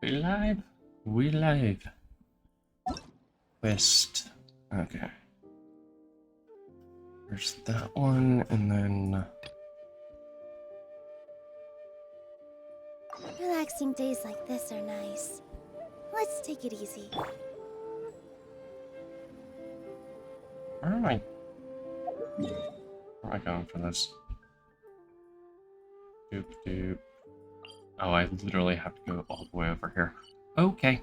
We live. We live. Quest. Okay. There's that one, and then. Relaxing days like this are nice. Let's take it easy. Where am I? Where am I going for this? Doop doop. Oh, I literally have to go all the way over here. Okay.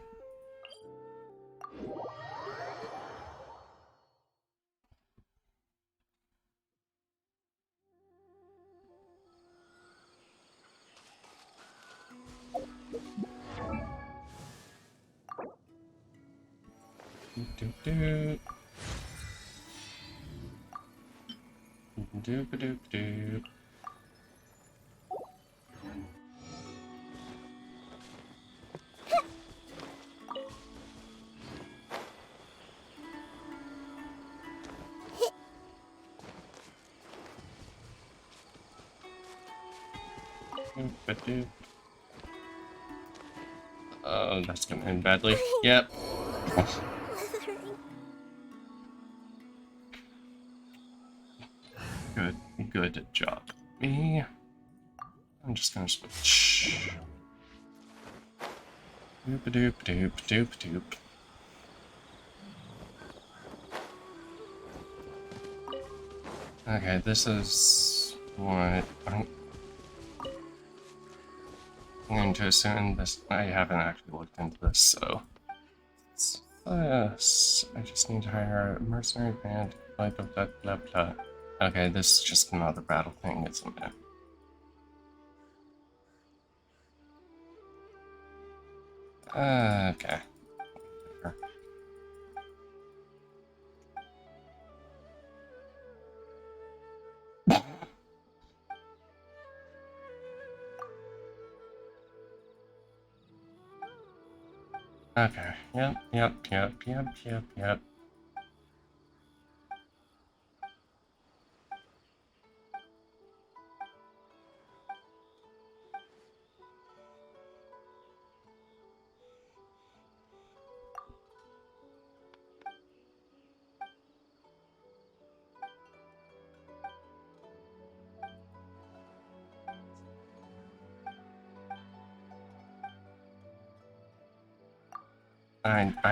Doop doop. Doop doop doop. Doop. Oh, that's gonna end badly. Yep. Good job. Me. I'm just gonna switch. Doop doop doop doop doop. Okay, this is what I'm going to assume. This I haven't actually looked into this, so yes, I just need to hire a mercenary band. Blah blah blah blah blah. Okay, this is just another battle thing, isn't it? Okay. Okay. Yep.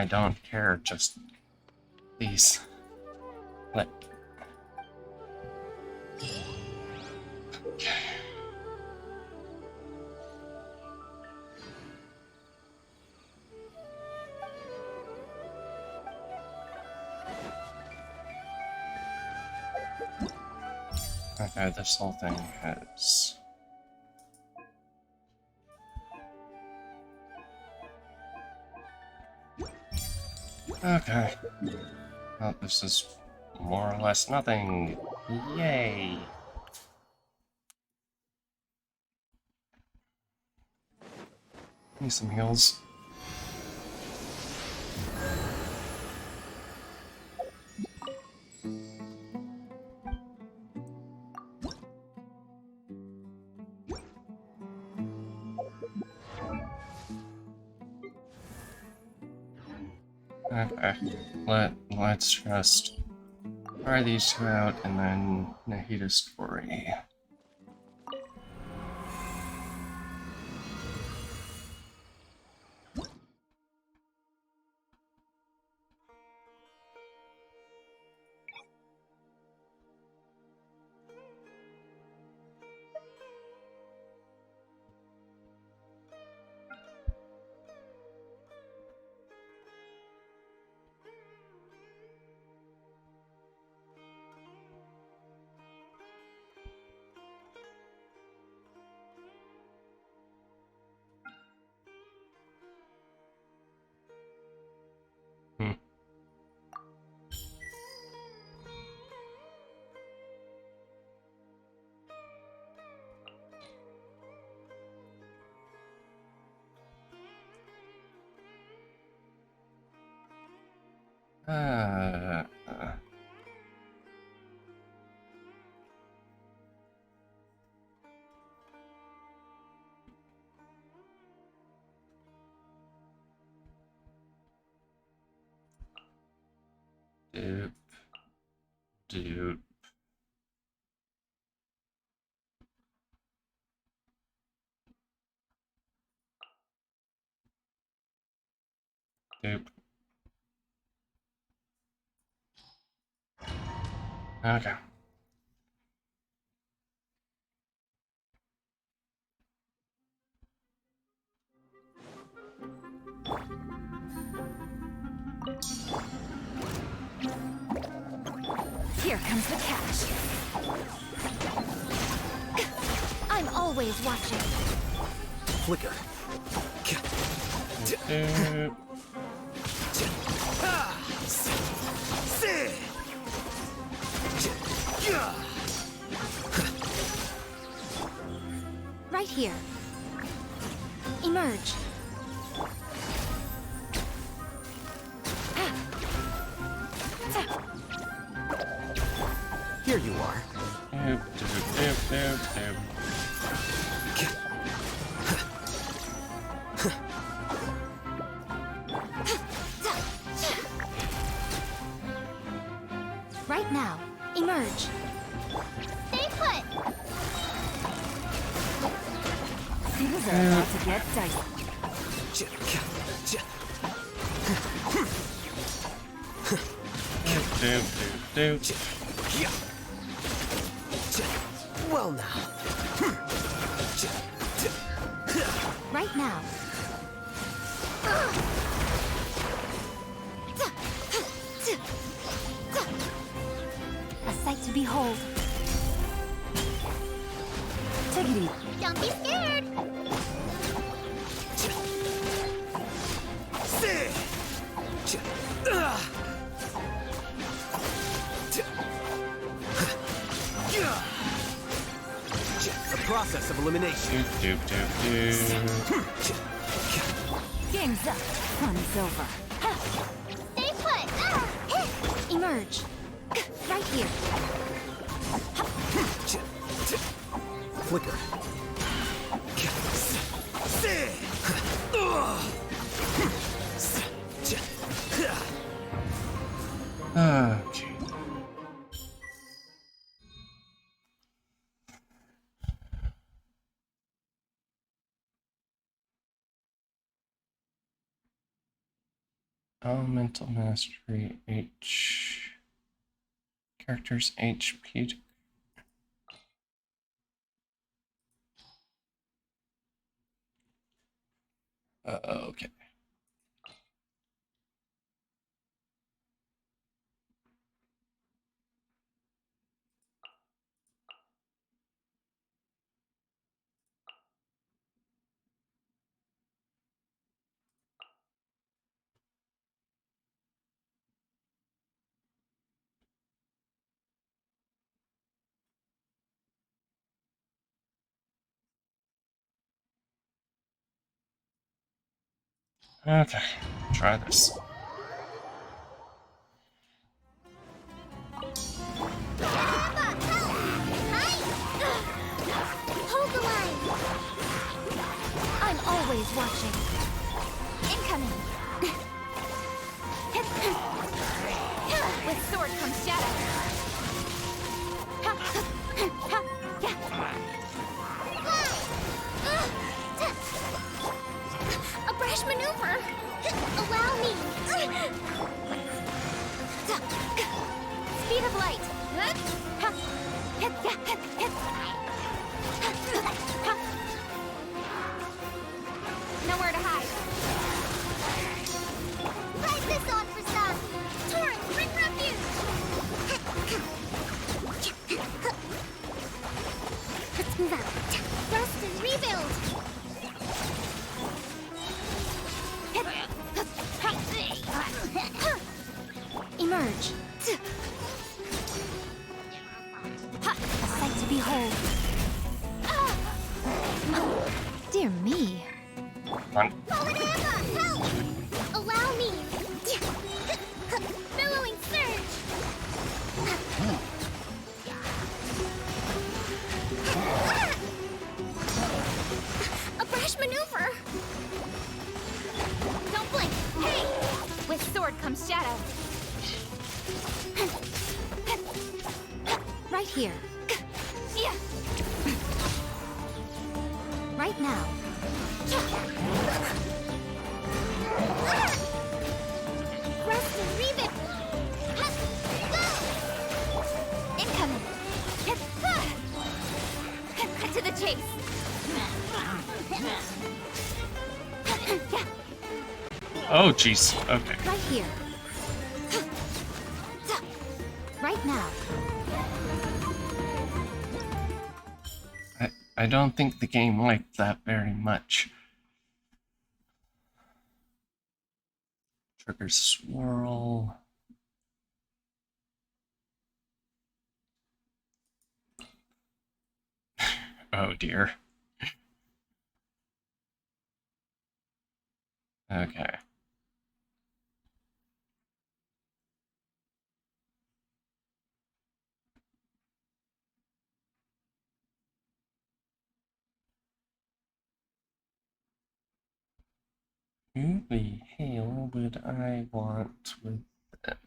I don't care, just please. Let Okay, this whole thing has Okay. Well, this is more or less nothing. Yay! Need some heals. Okay. Let's just try these two out and then Nahida's story. Hmm. Uh, uh, Doop. Doop. Doop. Okay. Here comes the catch. I'm always watching. Flicker. Doop. Right here. Emerge. Here you are. Doop. Doop. Doop. Doop. Right now. Emerge. Stay put. Things are about to get dicey. Doop. Doop. Doop. Well now. Right now. A sight to behold. Take it easy. Don't be scared. The process of elimination. Doop. Doop. Doop. Game's up. Fun's over. Stay put. Emerge. Right here. Flicker. Okay. Elemental Mastery H. Characters HP. Okay. Okay, try this. Hold the line. I'm always watching. Incoming. With sword comes shadow. A brash maneuver. Allow me. Speed of light. Nowhere to hide. Ride this on for some. Torrent, bring refuge. Let's move out. Rest and rebuild. Emerge. A sight to behold. Dear me. Run. Help! Allow me. Billowing surge. A brash maneuver. Don't blink. Hey! With sword comes shadow. Right here. Right now. Rest and read. Incoming. Cut to the chase. Oh, jeez. Okay. Right here. Right now. I don't think the game liked that very much. Trigger swirl. Oh dear. Okay. Who the hell would I want with them?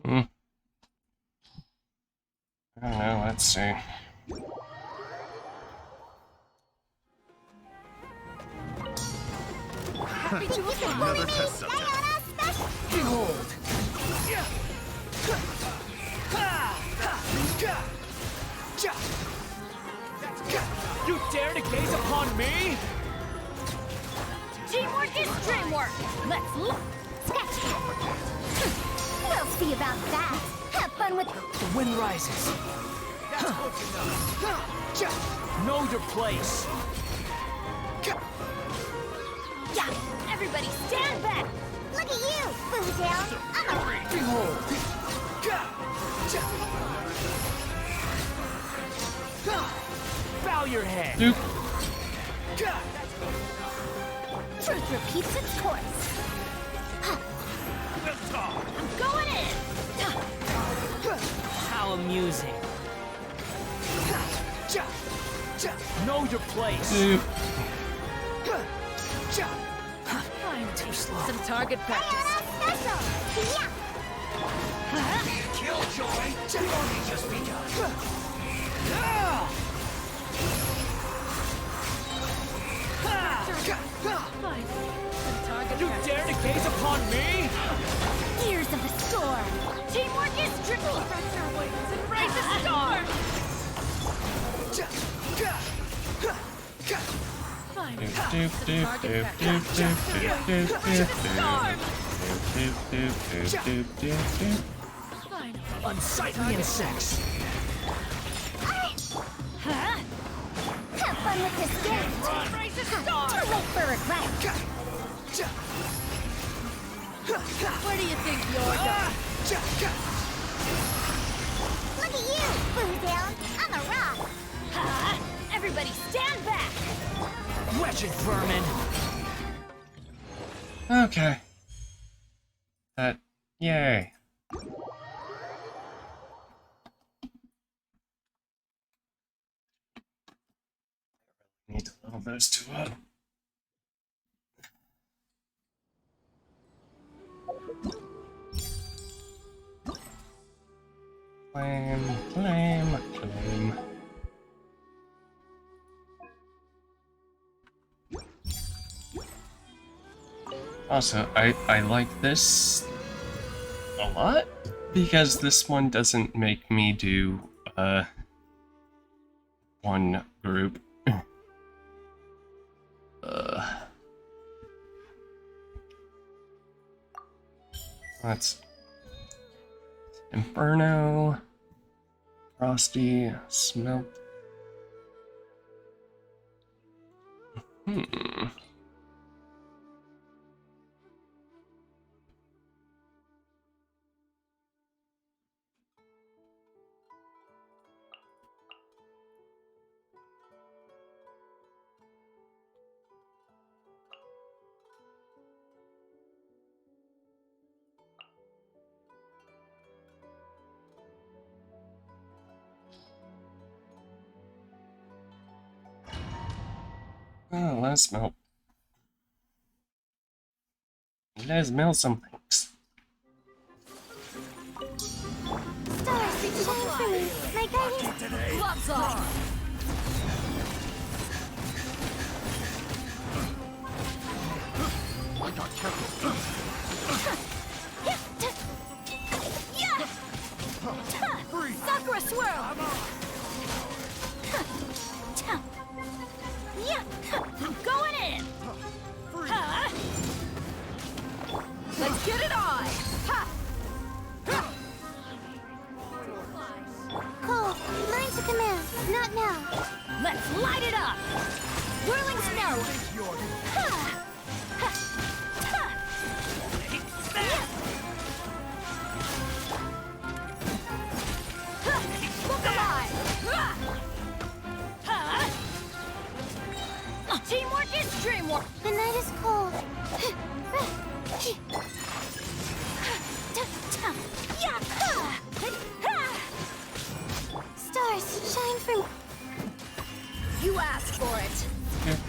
Hmm. I don't know, let's see. Another test subject. Behold! You dare to gaze upon me? Teamwork is dreamwork. Let's look. Sketch. We'll see about that. Have fun with. The wind rises. Know your place. Yeah. Everybody stand back. Look at you. Move down. I'm a. Behold! Bow your head. Duke. Truth repeats its course. I'm going in. How amusing. Know your place. Duke. I'm too slow. Some target practice. Special. Yeah. Killjoy! Only just begun. You dare to gaze upon me? Ears of the storm. Teamwork is tricky. Stretch your wings and raise the storm. Fine. Doop doop doop doop doop doop doop doop doop doop doop. Fine. Unsightly insects. Huh? Have fun with this gift. Raise the storm. Too late for regret. Where do you think you're going? Look at you, Boo Down. I'm a rock. Huh? Everybody stand back. Wretched vermin. Okay. Yay. Need to level those two up. Claim, claim, claim. Also, I like this a lot because this one doesn't make me do one group. That's Inferno, Frosty, Smelt. Oh, let's melt. Let's melt some things. Stars, shine for me. My guiding... Gloves off! Yeah! Sakura swirl! Yeah! Going in! Let's get it on! Cole, learn to command. Not now. Let's light it up! Whirling snow! Look alive! Teamwork is dreamwork! The night is cold. Stars, shine for me. You asked for it!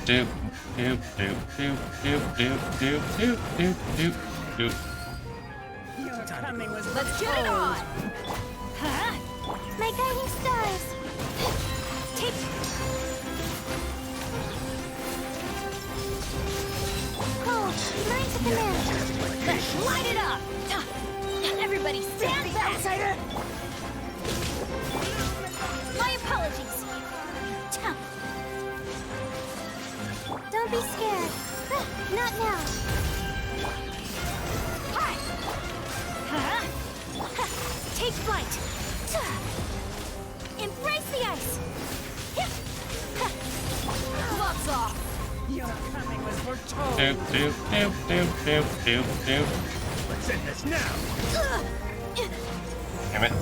Doop doop doop doop doop doop doop doop doop doop doop. Let's get it on! My guiding stars. Take. Cole, learn to command. Let's light it up! Everybody stand back! Outsider! My apologies. Don't be scared. Not now. Hi! Take flight. Embrace the ice. Gloves off! Your coming was foretold! Doop doop doop doop doop doop doop. Let's end this now! Damn it.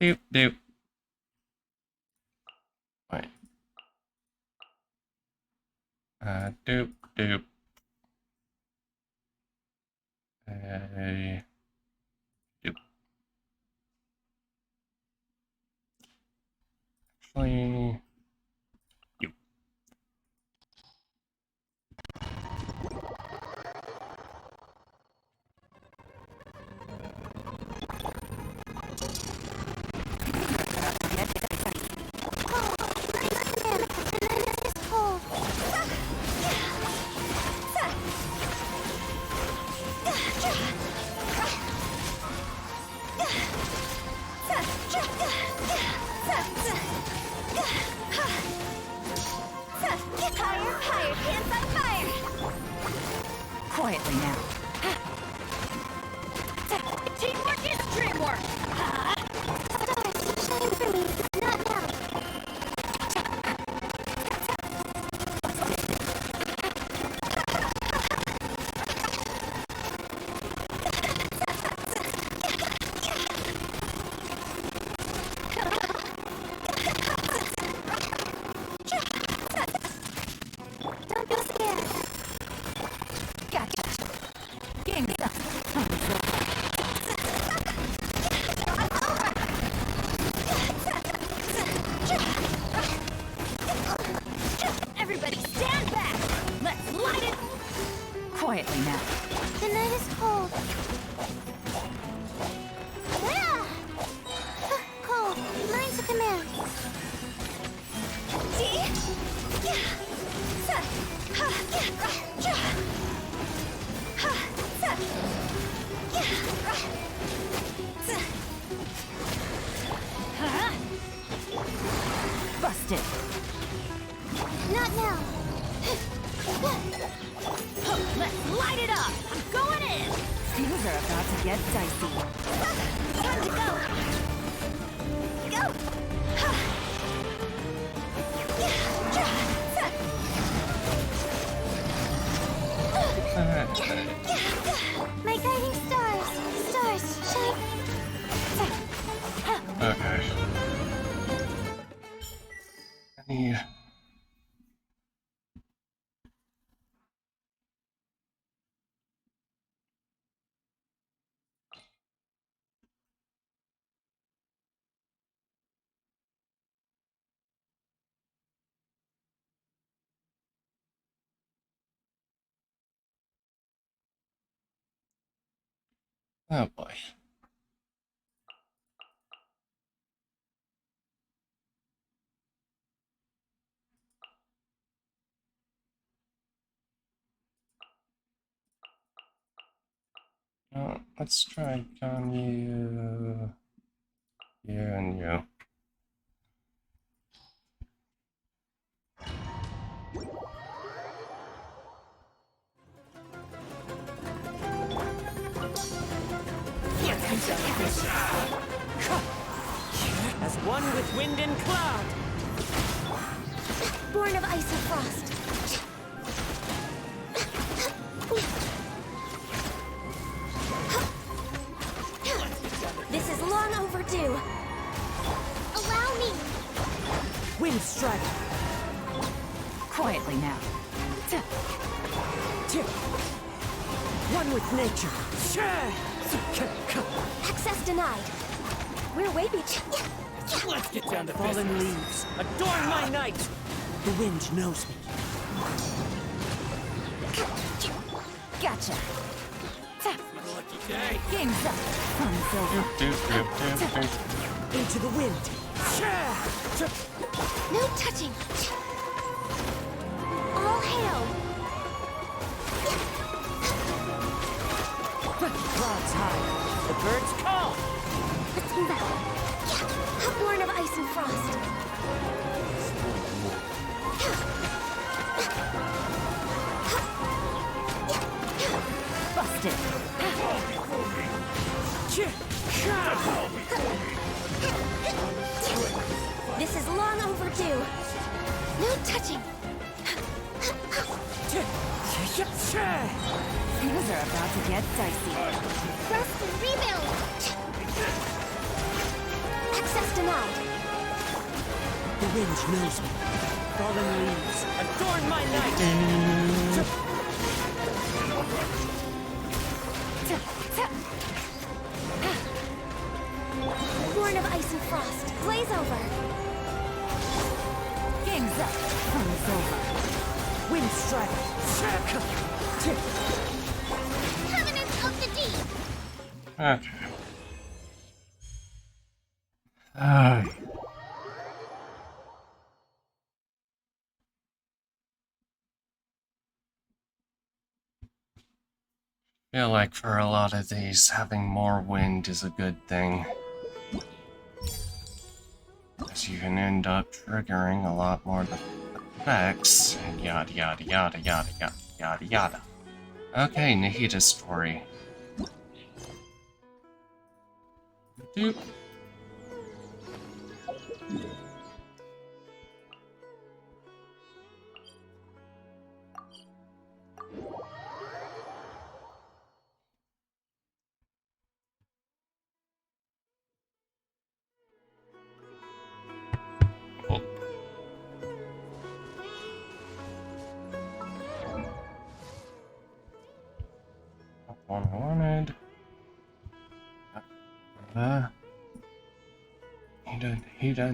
Doop doop. Wait. Doop doop. Doop. Actually. Doop. Quietly now. Teamwork is dreamwork! Stars, shine for me. Not now. Don't be scared. Gotcha! Game's up! Everybody stand back. Let's light it! Quietly now. The night is cold. Ah! Cole, learn to command. Busted! Not now. Let's light it up! I'm going in! Things are about to get dicey. Time to go. Go. Oh boy. Let's try on you. You and you. Here comes the fish. As one with wind and cloud. Born of ice and frost. This is long overdue. Allow me. Wind strike. Quietly now. One with nature. Access denied. We're way Let's get down to fallen leaves. Adorn my night. The wind knows me. Gotcha. Lucky day. Game's up. Fun silver. Into the wind. No touching. All hail. Clouds high. The birds call. Let's move out. Born of ice and frost. Busted. This is long overdue. No touching. Things are about to get dicey. Rest and rebuild. Access denied. The wind knows me. Fallen leaves. Adorn my night. Born of ice and frost. Blaze over. Game's up. Fun's over. Wind strike. Covenants of the deep. Okay. Ah. Feel like for a lot of these, having more wind is a good thing. Because you can end up triggering a lot more effects, and yada yada yada yada yada yada yada. Okay, Nahida's story. Doop. Oh. Not one I wanted. Nahida.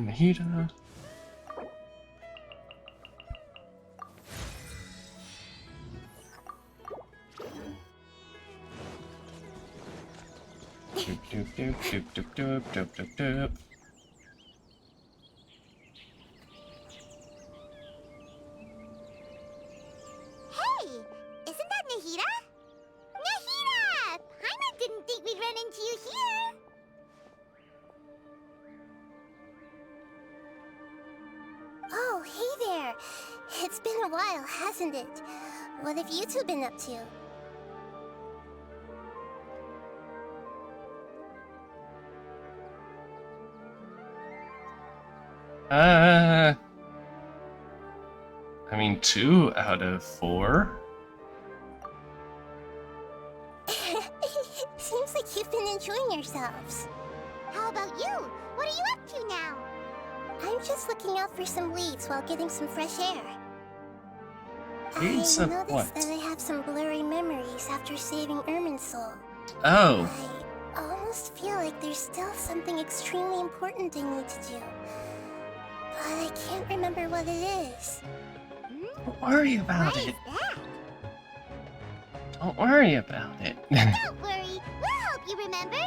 Doop doop doop doop doop doop doop doop. Hey, isn't that Nahida? Nahida! Paimon didn't think we'd run into you here. Oh, hey there. It's been a while, hasn't it? What have you two been up to? I mean, 2 out of 4. Seems like you've been enjoying yourselves. How about you? What are you up to now? I'm just looking out for some leads while getting some fresh air. Leads I of noticed what? that I have some blurry memories after saving Ermin's soul. Oh, I almost feel like there's still something extremely important I need to do. But I can't remember what it is. don't worry about it. that? Don't worry about it. Don't worry, we'll help You remember?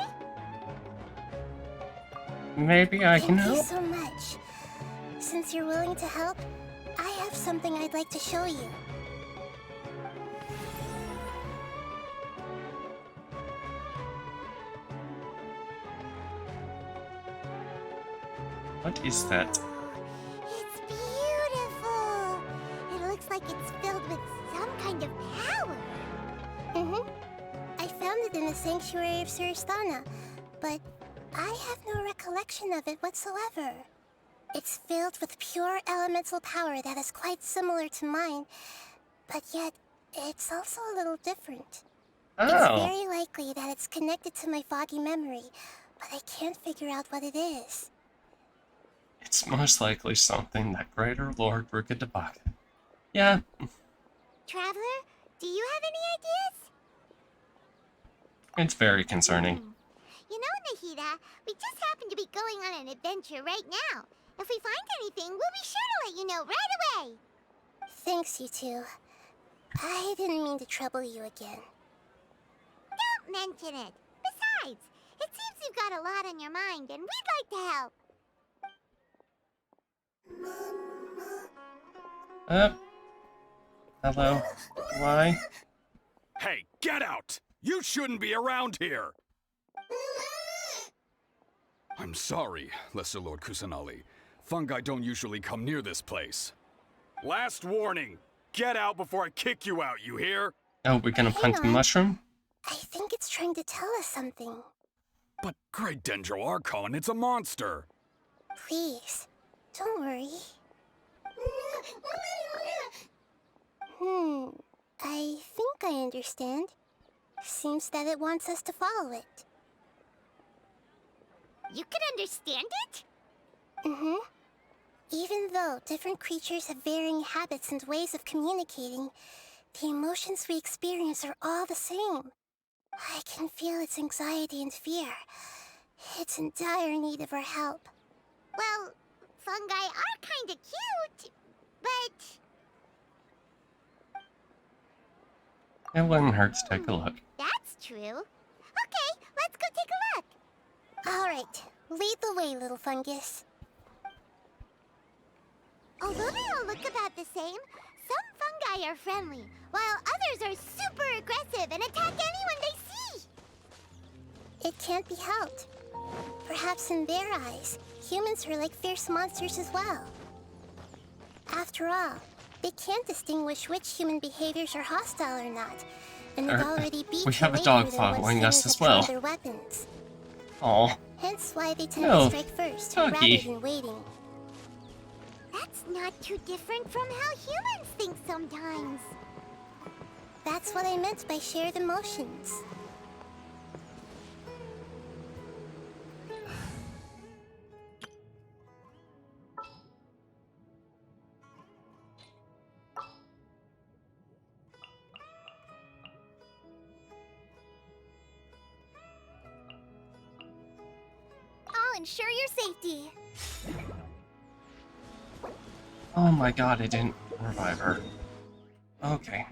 Maybe I can Thank you help? so much. Since you're willing to help, I have something I'd like to show you. What is that? It's beautiful. It looks like it's filled with some kind of power. Mm-hmm. I found it in the sanctuary of Suristana, but I have no recollection of it whatsoever. It's filled with pure elemental power that is quite similar to mine, but yet it's also a little different. It's Oh, very likely that it's connected to my foggy memory, but I can't figure out what it is. it's most likely something that Greater Lord Rukadabaka. Yeah, Traveler, do you have any ideas? it's very concerning. You know, Nahida, we just happen to be going on an adventure right now. If we find anything, we'll be sure to let you know right away. Thanks, you two. I didn't mean to trouble you again. Don't mention it. Besides, it seems you've got a lot on your mind, and we'd like to help. Hello? Why? Hey, get out! You shouldn't be around here! I'm sorry, Lesser Lord Kusanali. Fungi don't usually come near this place. Last warning! Get out before I kick you out, you hear? Oh, we're gonna Hang punt the on. mushroom? I think it's trying to tell us something. But Great Dendro Archon, it's a monster! Please, don't worry. I think I understand. Seems that it wants us to follow it. You can understand it? Mm-hmm. Even though different creatures have varying habits and ways of communicating, the emotions we experience are all the same. I can feel its anxiety and fear. It's in dire need of our help. Well, fungi are kinda cute, but... It wouldn't hurt to take a look. That's true. Okay, let's go take a look. All right, lead the way, little fungus. Although they all look about the same, some fungi are friendly, while others are super aggressive and attack anyone they see. It can't be helped. Perhaps in their eyes, humans are like fierce monsters as well. After all, they can't distinguish which human behaviors are hostile or not, and they've already beat we have a dog following us as well. Their weapons. Oh, Hence why they tend No, to strike first, doggy. rather than waiting. That's not too different from how humans think sometimes. That's what I meant by shared emotions. I'll ensure your safety. oh my god, it didn't revive her. Okay.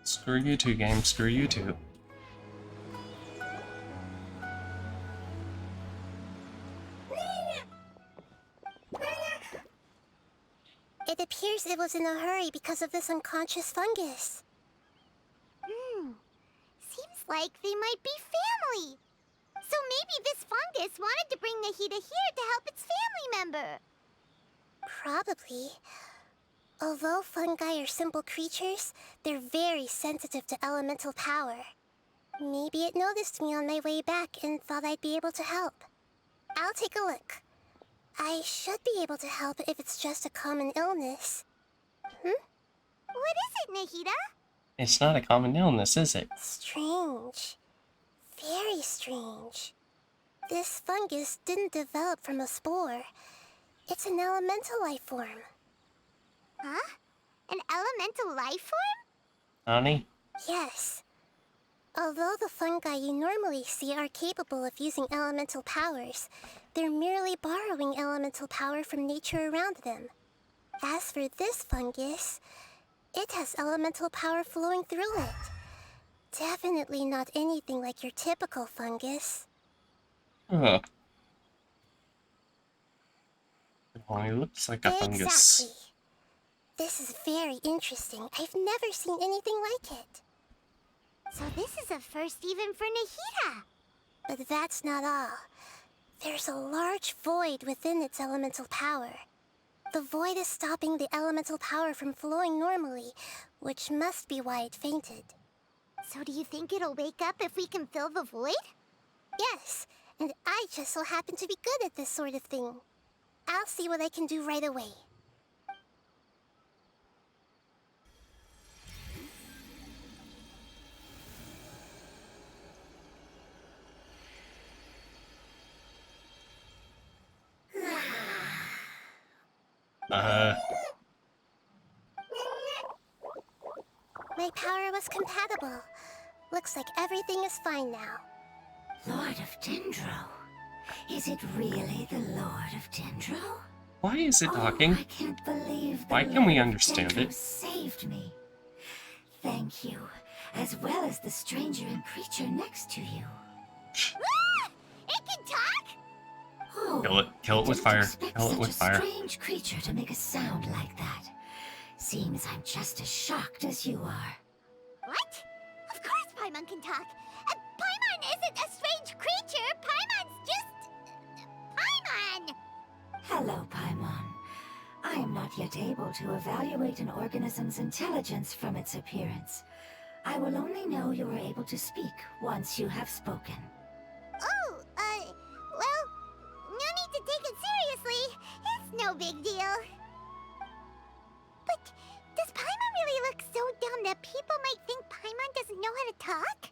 Screw you two, game. Screw you two. It appears it was in a hurry because of this unconscious fungus. Seems like they might be family. So maybe this fungus wanted to bring Nahida here to help its family member. Probably. Although fungi are simple creatures, they're very sensitive to elemental power. Maybe it noticed me on my way back and thought I'd be able to help. I'll take a look. I should be able to help if it's just a common illness. What is it, Nahida? It's not a common illness, is it? Strange. Very strange. This fungus didn't develop from a spore. It's an elemental life form. Huh? An elemental life form? Honey? Yes. Although the fungi you normally see are capable of using elemental powers, they're merely borrowing elemental power from nature around them. As for this fungus, It has elemental power flowing through it. Definitely not anything like your typical fungus. Ugh. Well, he looks like a Exactly. fungus. This is very interesting. I've never seen anything like it. So this is a first even for Nahida. But that's not all. There's a large void within its elemental power. The void is stopping the elemental power from flowing normally, which must be why it fainted. So do you think it'll wake up if we can fill the void? Yes, and I just so happen to be good at this sort of thing. I'll see what I can do right away. My power was compatible. Looks like everything is fine now. Lord of Dendro? Is it really the Lord of Dendro? Why is it Oh, talking? I can't believe the Why can we Lord of understand Dendro it? saved me. Thank you, as well as the stranger and creature next to you. Ah! It can talk? Oh, Kill it. Kill it with I fire. didn't expect Kill it such with a fire. strange creature to make a sound like that. Seems I'm just as shocked as you are. What? Of course Paimon can talk. Paimon isn't a strange creature. Paimon's just... Paimon! Hello, Paimon. I am not yet able to evaluate an organism's intelligence from its appearance. I will only know you are able to speak once you have spoken. Oh, well, no need to take it seriously. It's no big deal. But does Paimon really look so dumb that people might think Paimon doesn't know how to talk?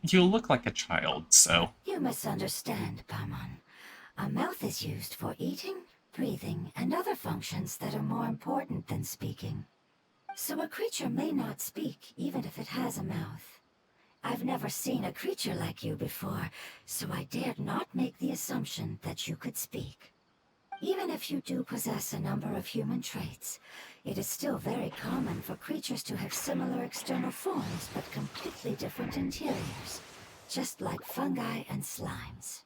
You look like a child, so. You misunderstand, Paimon. A mouth is used for eating, breathing, and other functions that are more important than speaking. So a creature may not speak, even if it has a mouth. I've never seen a creature like you before, so I dared not make the assumption that you could speak. Even if you do possess a number of human traits, it is still very common for creatures to have similar external forms but completely different interiors, just like fungi and slimes.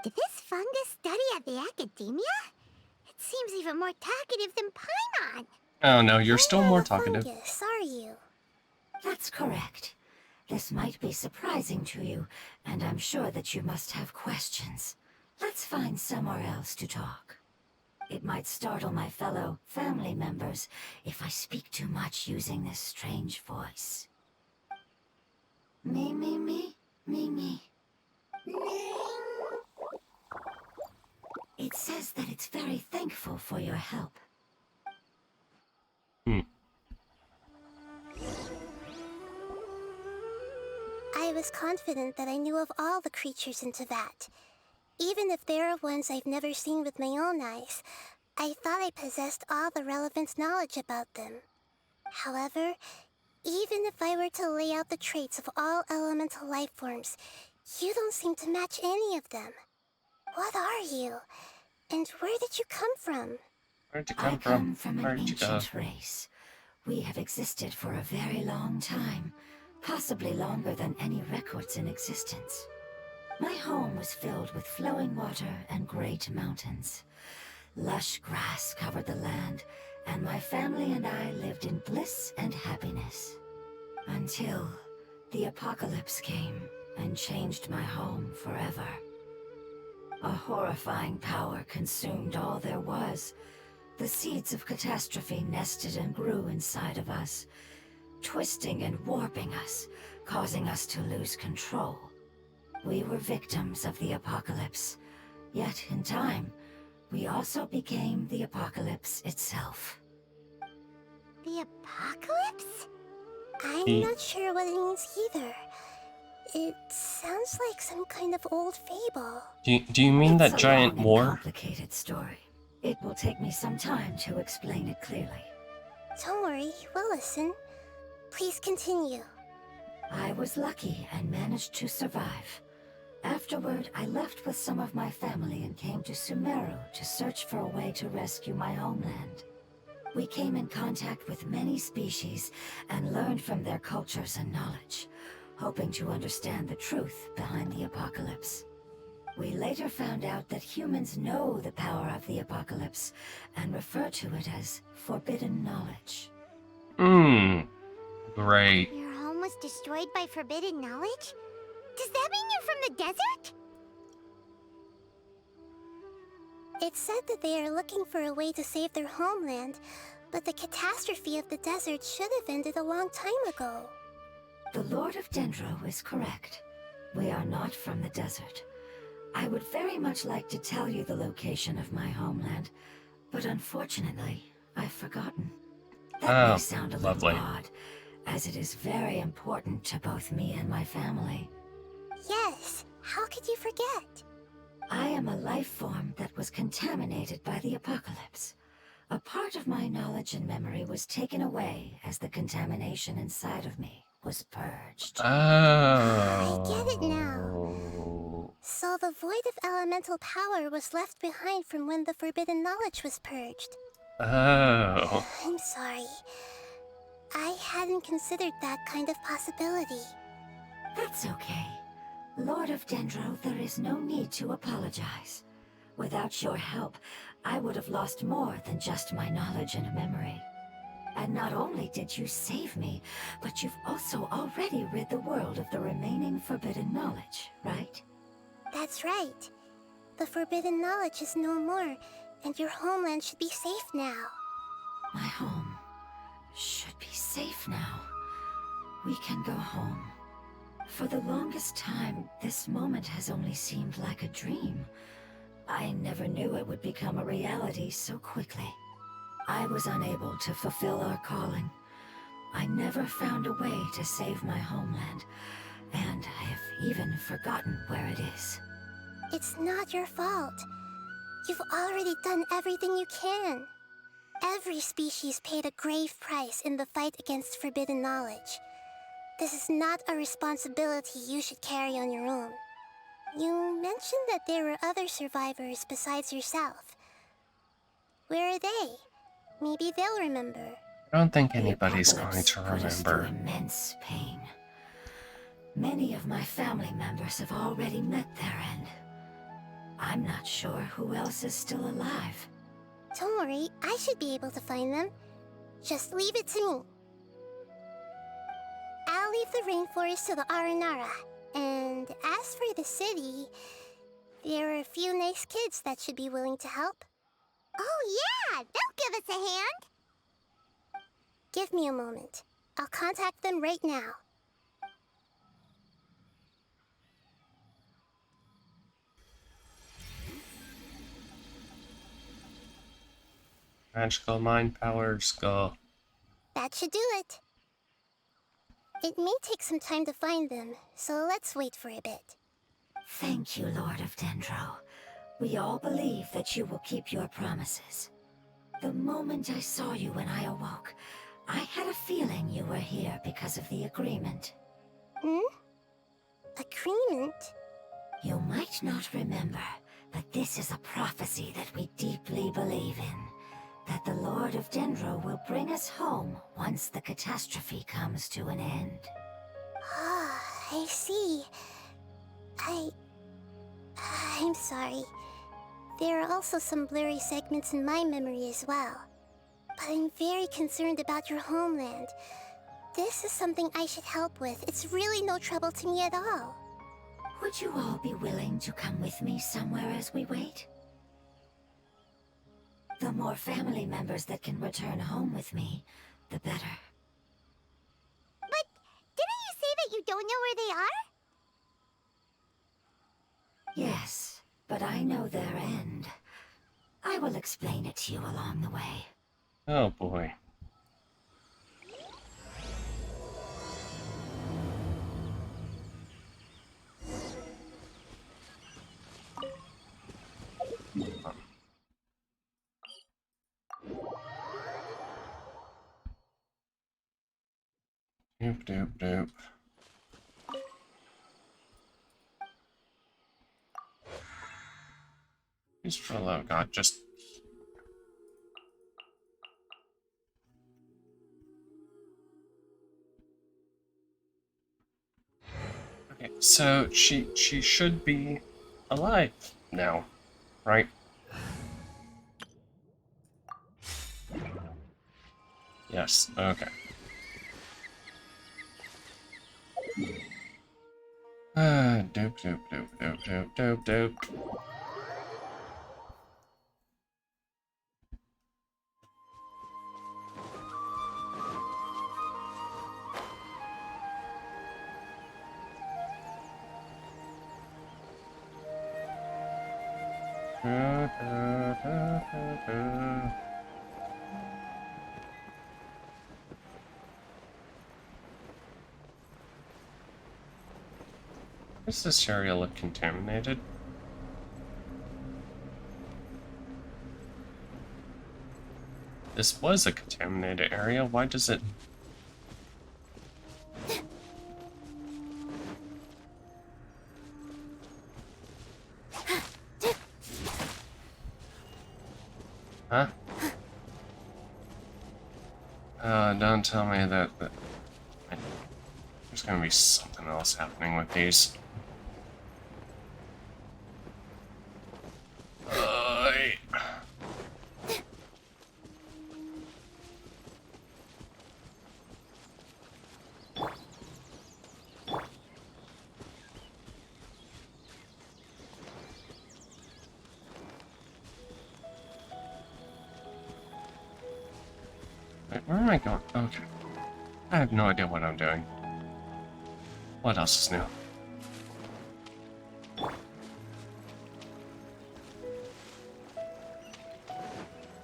Did this fungus study at the academia? It seems even more talkative than Paimon. Oh no, you're still more Not a talkative. fungus, are you? That's correct. This might be surprising to you, and I'm sure that you must have questions. Let's find somewhere else to talk. It might startle my fellow family members if I speak too much using this strange voice. Me, me, me, me, me. It says that it's very thankful for your help. I was confident that I knew of all the creatures in Teyvat. Even if there are ones I've never seen with my own eyes, I thought I possessed all the relevant knowledge about them. However, even if I were to lay out the traits of all elemental life forms, you don't seem to match any of them. What are you? And where did you come from? Where'd you I come come from an Where'd you go? ancient race. We have existed for a very long time, possibly longer than any records in existence. My home was filled with flowing water and great mountains. Lush grass covered the land, and my family and I lived in bliss and happiness. Until the apocalypse came and changed my home forever. A horrifying power consumed all there was. The seeds of catastrophe nested and grew inside of us, twisting and warping us, causing us to lose control. We were victims of the apocalypse, yet in time, we also became the apocalypse itself. The apocalypse? I'm Hmm. not sure what it means either. It sounds like some kind of old fable. Do you mean It's that a giant long and war? complicated story. It will take me some time to explain it clearly. Don't worry, we'll listen. Please continue. I was lucky and managed to survive. Afterward, I left with some of my family and came to Sumeru to search for a way to rescue my homeland. We came in contact with many species and learned from their cultures and knowledge, hoping to understand the truth behind the apocalypse. We later found out that humans know the power of the apocalypse and refer to it as forbidden knowledge. Great. Your home was destroyed by forbidden knowledge? Does that mean you're from the desert? It's said that they are looking for a way to save their homeland, but the catastrophe of the desert should have ended a long time ago. The Lord of Dendro is correct. We are not from the desert. I would very much like to tell you the location of my homeland, but unfortunately, I've forgotten. That may sound a little odd, as it is very important to both me and my family. Yes, how could you forget? I am a life form that was contaminated by the apocalypse. A part of my knowledge and memory was taken away as the contamination inside of me was purged. I get it now. So the void of elemental power was left behind from when the forbidden knowledge was purged. Oh. I'm sorry. I hadn't considered that kind of possibility. That's okay. Lord of Dendro, there is no need to apologize. Without your help, I would have lost more than just my knowledge and memory. And not only did you save me, but you've also already rid the world of the remaining forbidden knowledge, right? That's right. The forbidden knowledge is no more, and your homeland should be safe now. My home should be safe now. We can go home. For the longest time, this moment has only seemed like a dream. I never knew it would become a reality so quickly. I was unable to fulfill our calling. I never found a way to save my homeland, and I have even forgotten where it is. It's not your fault. You've already done everything you can. Every species paid a grave price in the fight against forbidden knowledge. This is not a responsibility you should carry on your own. You mentioned that there were other survivors besides yourself. Where are they? Maybe they'll remember. I don't think The anybody's going apocalypse to put us through remember. immense pain. Many of my family members have already met their end. I'm not sure who else is still alive. Don't worry, I should be able to find them. Just leave it to me. I'll leave the rainforest to the Aranara. And as for the city, there are a few nice kids that should be willing to help. Oh yeah, they'll give us a hand. Give me a moment. I'll contact them right now. Magical mind power skull. That should do it. It may take some time to find them, so let's wait for a bit. Thank you, Lord of Dendro. We all believe that you will keep your promises. The moment I saw you when I awoke, I had a feeling you were here because of the agreement. Agreement? You might not remember, but this is a prophecy that we deeply believe in. That the Lord of Dendro will bring us home once the catastrophe comes to an end. Ah, I see. I'm sorry. There are also some blurry segments in my memory as well. But I'm very concerned about your homeland. This is something I should help with. It's really no trouble to me at all. Would you all be willing to come with me somewhere as we wait? The more family members that can return home with me, the better. But didn't you say that you don't know where they are? Yes, but I know their end. I will explain it to you along the way. Oh boy. Doop doop doop. Please, for the love of God, just... Okay, so she should be alive now, right? Yes, okay. Dope, dope, dope, dope, dope, dope, dope. Does this area look contaminated? This was a contaminated area. Why does it... Huh? Don't tell me that... There's gonna be something else happening with these. Wait, where am I going? Okay. I have no idea what I'm doing. What else is new?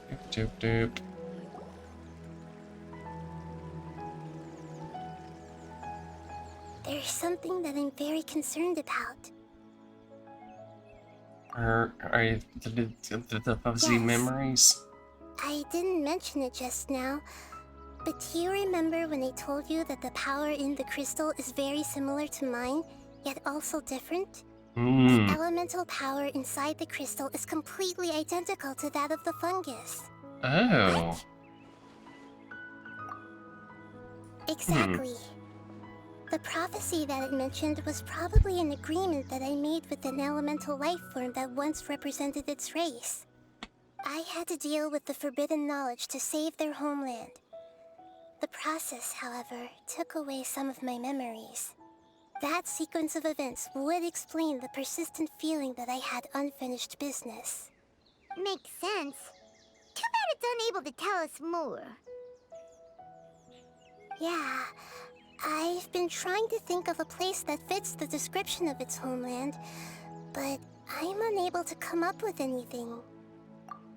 Doop doop doop. There's something that I'm very concerned about. Are you the fuzzy Yes. memories? I didn't mention it just now, but do you remember when I told you that the power in the crystal is very similar to mine, yet also different? Hmm. The elemental power inside the crystal is completely identical to that of the fungus. Oh. Exactly. The prophecy that it mentioned was probably an agreement that I made with an elemental life form that once represented its race. I had to deal with the forbidden knowledge to save their homeland. The process, however, took away some of my memories. That sequence of events would explain the persistent feeling that I had unfinished business. Makes sense. Too bad it's unable to tell us more. Yeah, I've been trying to think of a place that fits the description of its homeland, but I'm unable to come up with anything.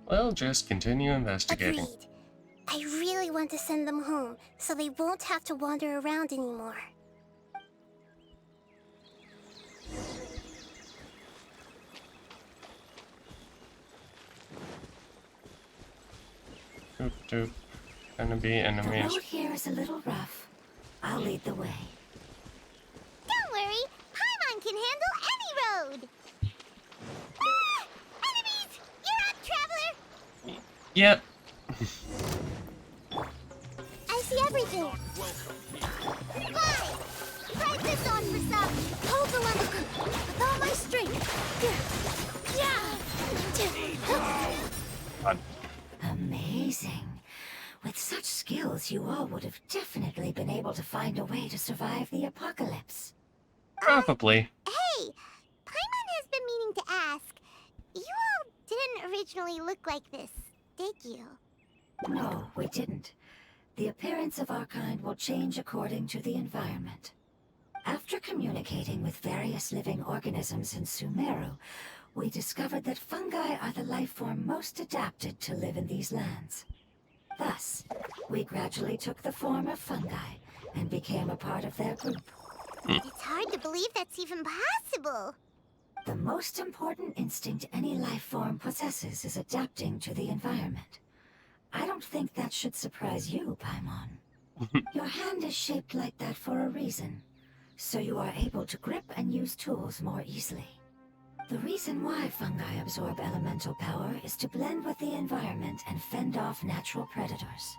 Well, just continue investigating. Agreed. I really want to send them home, so they won't have to wander around anymore. Doop doop. Gonna be The enemies. road here is a little rough. I'll lead the way. Don't worry, Paimon can handle any road! Ah! Enemies! You're up, traveler! Yep. I see everything! Fly! Ride this on for some! Hold the line with all my strength! Yeah! God. Amazing. With such skills, you all would have definitely been able to find a way to survive the apocalypse. Probably. Hey! Paimon has been meaning to ask. You all didn't originally look like this, did you? No, we didn't. The appearance of our kind will change according to the environment. After communicating with various living organisms in Sumeru, we discovered that fungi are the life form most adapted to live in these lands. Thus, we gradually took the form of fungi and became a part of their group. It's hard to believe that's even possible. The most important instinct any life form possesses is adapting to the environment. I don't think that should surprise you, Paimon. Your hand is shaped like that for a reason, so you are able to grip and use tools more easily. The reason why fungi absorb elemental power is to blend with the environment and fend off natural predators.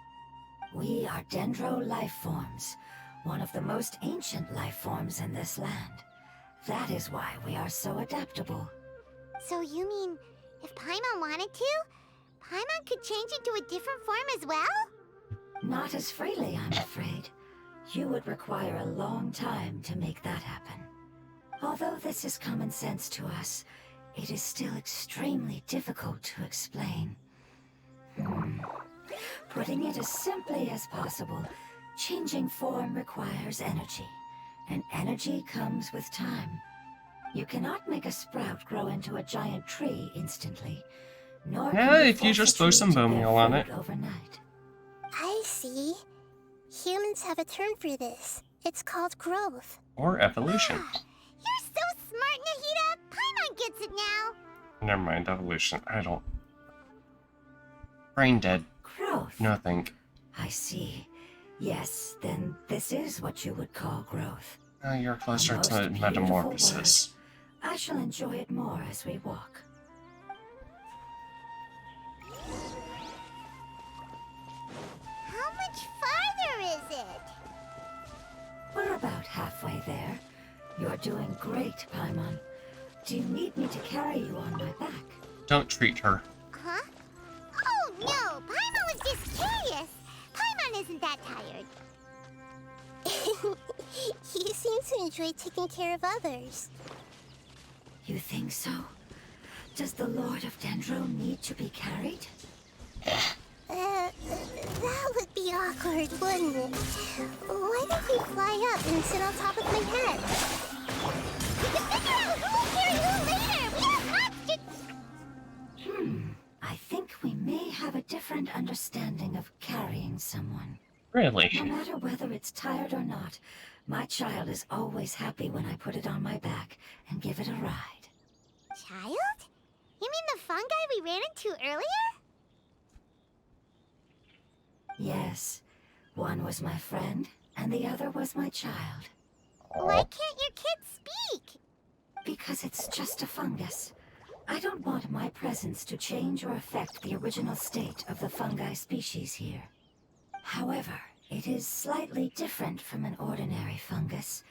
We are dendro life forms, one of the most ancient life forms in this land. That is why we are so adaptable. So you mean, if Paimon wanted to, Paimon could change into a different form as well? Not as freely, I'm afraid. You would require a long time to make that happen. Although this is common sense to us, it is still extremely difficult to explain. Putting it as simply as possible, changing form requires energy, and energy comes with time. You cannot make a sprout grow into a giant tree instantly, nor Yeah, can if you force a just throw tree some to bone bear meal on fruit it. overnight. I see. Humans have a term for this. It's called growth. Or evolution. You're so smart, Nahida! Paimon gets it now! Never mind, evolution. I don't... Brain dead. Growth. No think. I see. Yes, then this is what you would call growth. You're A closer most to beautiful metamorphosis. word. I shall enjoy it more as we walk. How much farther is it? We're about halfway there. You're doing great, Paimon. Do you need me to carry you on my back? Don't treat her. Huh? Oh no! Paimon was just curious! Paimon isn't that tired. You seem to enjoy taking care of others. You think so? Does the Lord of Dendro need to be carried? That would be awkward, wouldn't it? Why don't you fly up and sit on top of my head? We can figure out who will carry who later! We have hostages! I think we may have a different understanding of carrying someone. Really? No matter whether it's tired or not, my child is always happy when I put it on my back and give it a ride. Child? You mean the fungi we ran into earlier? Yes, one was my friend, and the other was my child. Why can't your kid speak? Because it's just a fungus. I don't want my presence to change or affect the original state of the fungi species here. However, it is slightly different from an ordinary fungus.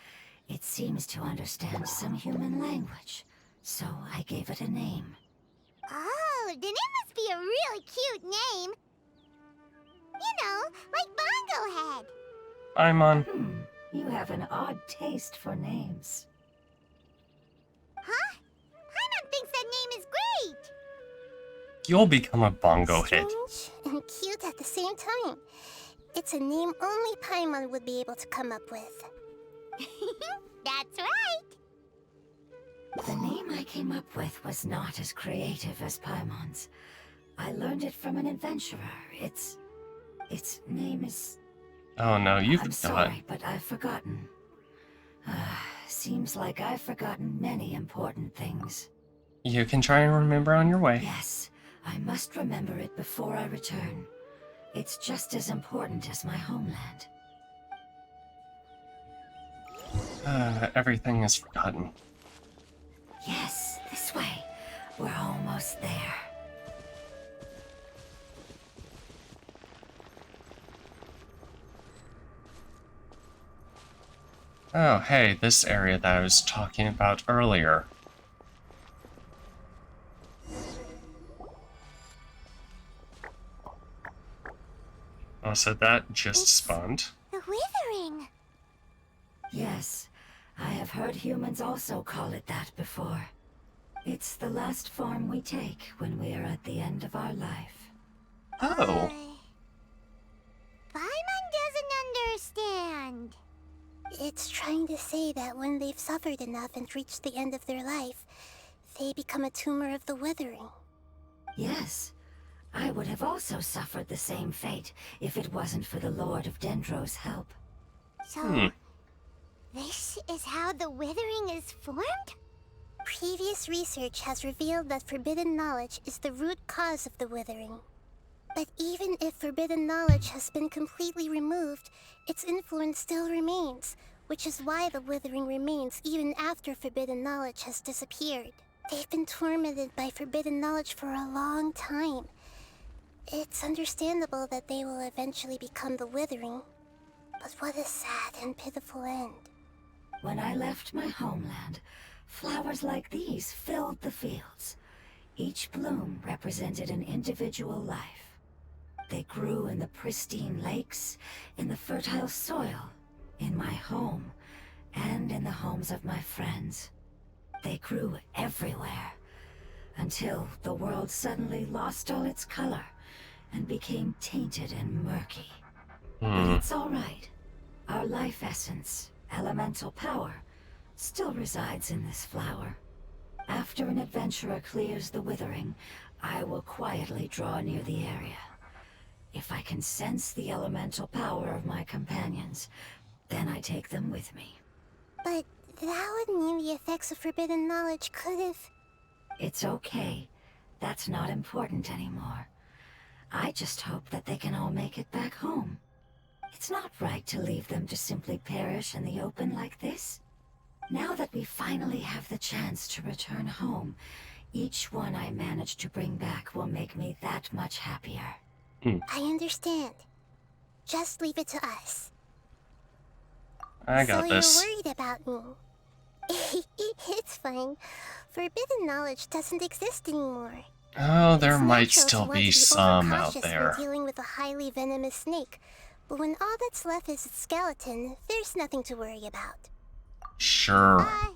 It seems to understand some human language, so I gave it a name. Oh, then it must be a really cute name. You know, like Bongo Head. Paimon. You have an odd taste for names. Huh? Paimon thinks that name is great. You'll become a bongo head. Strange and cute at the same time. It's a name only Paimon would be able to come up with. That's right. The name I came up with was not as creative as Paimon's. I learned it from an adventurer. Its name is... Oh no, you I'm forgot. sorry, but I've forgotten. Seems like I've forgotten many important things. You can try and remember on your way. Yes, I must remember it before I return. It's just as important as my homeland. Everything is forgotten. Yes, this way. We're almost there. Oh, hey, this area that I was talking about earlier. Oh, so that just spawned. The Withering. Yes, I have heard humans also call it that before. It's the last form we take when we are at the end of our life. Oh. Paimon doesn't understand. It's trying to say that when they've suffered enough and reached the end of their life, they become a tumor of the Withering. Yes, I would have also suffered the same fate if it wasn't for the Lord of Dendro's help. So, this is how the Withering is formed? Previous research has revealed that forbidden knowledge is the root cause of the Withering. But even if forbidden knowledge has been completely removed, its influence still remains, which is why the Withering remains even after forbidden knowledge has disappeared. They've been tormented by forbidden knowledge for a long time. It's understandable that they will eventually become the Withering. But what a sad and pitiful end. When I left my homeland, flowers like these filled the fields. Each bloom represented an individual life. They grew in the pristine lakes, in the fertile soil, in my home, and in the homes of my friends. They grew everywhere, until the world suddenly lost all its color and became tainted and murky. But it's all right. Our life essence, elemental power, still resides in this flower. After an adventurer clears the Withering, I will quietly draw near the area. If I can sense the elemental power of my companions, then I take them with me. But that would mean the effects of forbidden knowledge could have... It's okay. That's not important anymore. I just hope that they can all make it back home. It's not right to leave them to simply perish in the open like this. Now that we finally have the chance to return home, each one I manage to bring back will make me that much happier. I understand. Just leave it to us. I got this. So you're worried about me. It's fine. Forbidden knowledge doesn't exist anymore. Oh, there It's might natural to still want be to some out overcautious there. when dealing with a highly venomous snake, but when all that's left is its skeleton, there's nothing to worry about. Sure. Paimon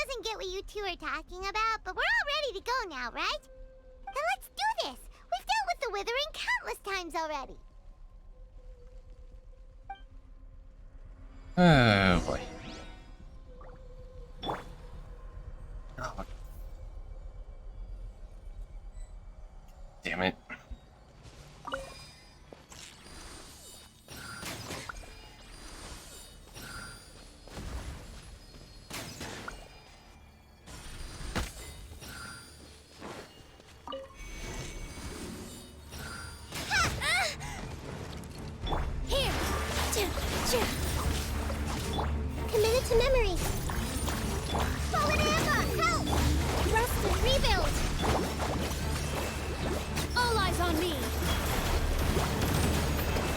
doesn't get what you two are talking about, but we're all ready to go now, right? Then let's do this! We've dealt with the Withering countless times already! Oh boy. Oh. Damn it. Here! Committed to memory! Fallen Amber! Help! Rest and rebuild! All eyes on me.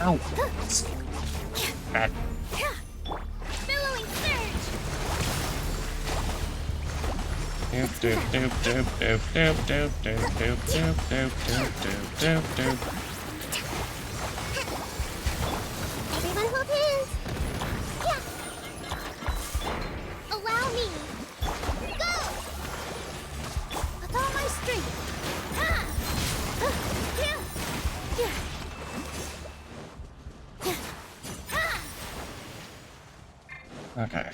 Ow. Bad. Billowing surge! Doop doop doop doop doop doop doop doop doop doop doop doop doop doop. Everyone hold hands! Yeah! Allow me! Go! With all my strength! Ah! Yeah! Yeah! Yeah! Ah! Okay.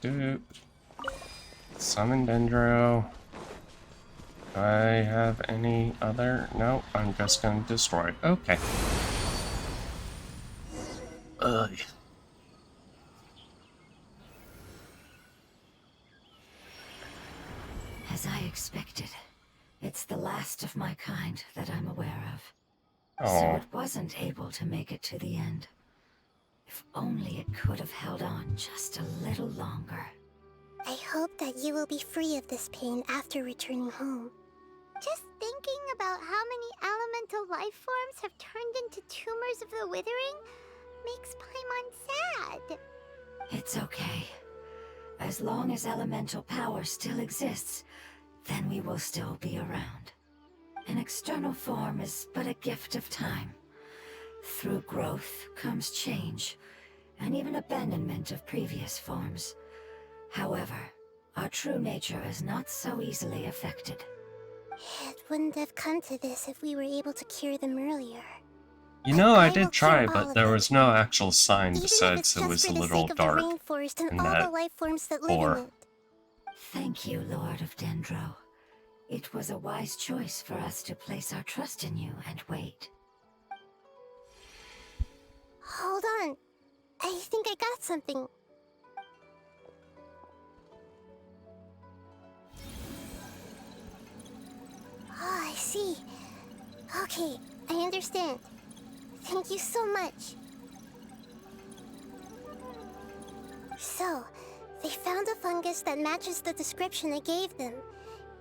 Do. Summon Dendro. Do I have any other? No, I'm just gonna destroy it. Okay. Ugh. As I expected, it's the last of my kind that I'm aware of. So Oh. it wasn't able to make it to the end. If only it could have held on just a little longer. I hope that you will be free of this pain after returning home. Just thinking about how many elemental life forms have turned into tumors of the Withering makes Paimon sad. It's okay. As long as elemental power still exists, then we will still be around. An external form is but a gift of time. Through growth comes change, and even abandonment of previous forms. However, our true nature is not so easily affected. It wouldn't have come to this if we were able to cure them earlier. You know, I I will did try, cure all but of there them. was no actual sign Even if besides it's it just was a for the little sake of dark. the rainforest and in all that the life forms that live lore. in it. Thank you, Lord of Dendro. It was a wise choice for us to place our trust in you and wait. Hold on. I think I got something. Oh, I see. Okay, I understand. Thank you so much. So, They found a fungus that matches the description I gave them.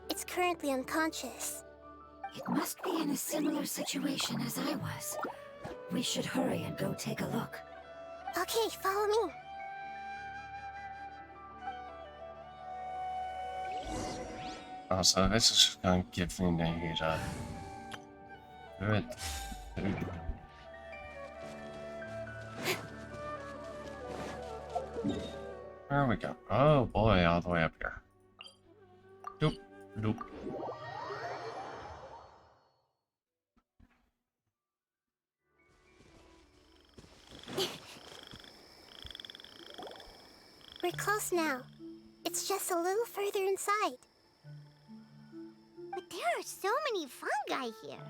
It's currently unconscious. It must be in a similar situation as I was. We should hurry and go take a look. Okay, follow me. Also, this is just gonna give me Nahida. Good. There we go. Oh boy, all the way up here. Doop, doop. We're close now. It's just a little further inside. But there are so many fungi here.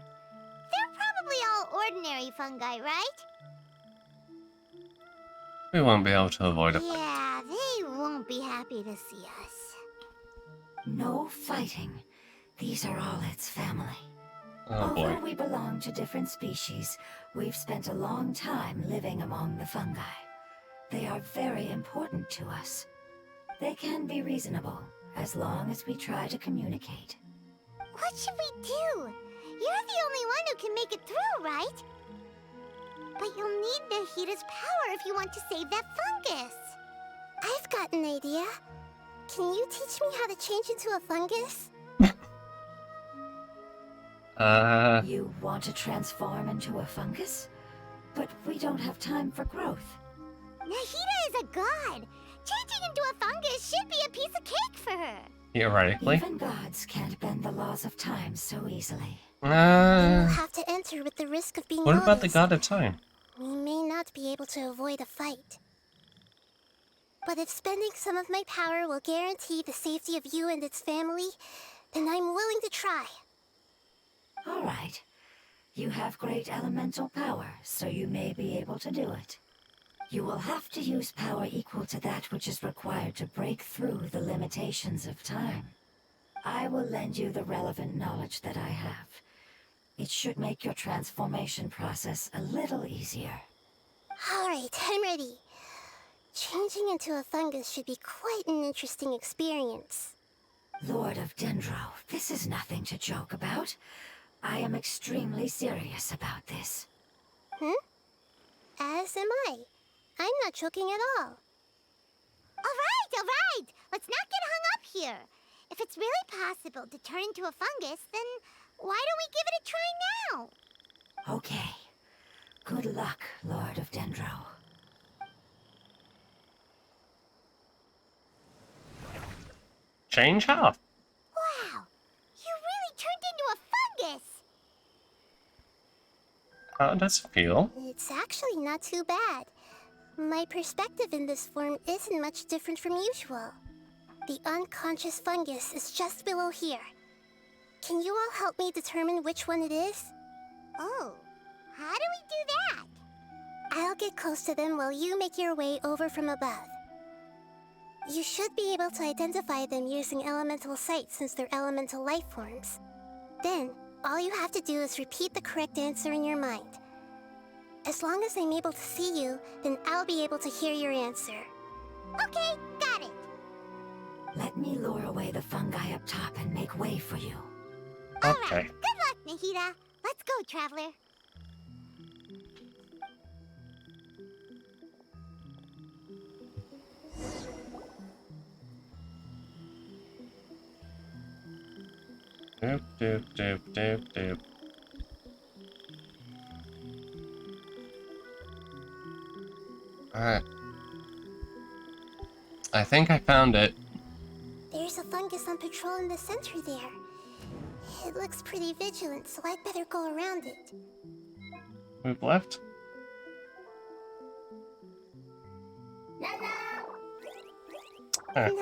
They're probably all ordinary fungi, right? We won't be able to avoid a fight. Yeah, they won't be happy to see us. No fighting. These are all its family. Oh boy. Although we belong to different species, we've spent a long time living among the fungi. They are very important to us. They can be reasonable, as long as we try to communicate. What should we do? You're the only one who can make it through, right? But you'll need Nahida's power if you want to save that fungus. I've got an idea. Can you teach me how to change into a fungus? You want to transform into a fungus? But we don't have time for growth. Nahida is a god. Changing into a fungus should be a piece of cake for her. Theoretically. Even gods can't bend the laws of time so easily. We'll have to enter with the risk of being What about the noticed. god of time? We may not be able to avoid a fight. But if spending some of my power will guarantee the safety of you and its family, then I'm willing to try. All right. You have great elemental power, so you may be able to do it. You will have to use power equal to that which is required to break through the limitations of time. I will lend you the relevant knowledge that I have. It should make your transformation process a little easier. Alright, I'm ready. Changing into a fungus should be quite an interesting experience. Lord of Dendro, this is nothing to joke about. I am extremely serious about this. As am I. I'm not joking at all. Alright! Let's not get hung up here. If it's really possible to turn into a fungus, then why don't we give it a try now? Okay. Good luck, Lord of Dendro. Change how? Wow! You really turned into a fungus! How does it feel? It's actually not too bad. My perspective in this form isn't much different from usual. The unconscious fungus is just below here. Can you all help me determine which one it is? Oh, how do we do that? I'll get close to them while you make your way over from above. You should be able to identify them using elemental sight since they're elemental life forms. Then, all you have to do is repeat the correct answer in your mind. As long as I'm able to see you, then I'll be able to hear your answer. Okay, got it. Let me lure away the fungi up top and make way for you. Okay. Alright, good luck, Nahida. Let's go, Traveler. Doop, doop, doop, doop, doop. Alright. I think I found it. There's a fungus on patrol in the center there. It looks pretty vigilant, so I'd better go around it. Move left. Alright.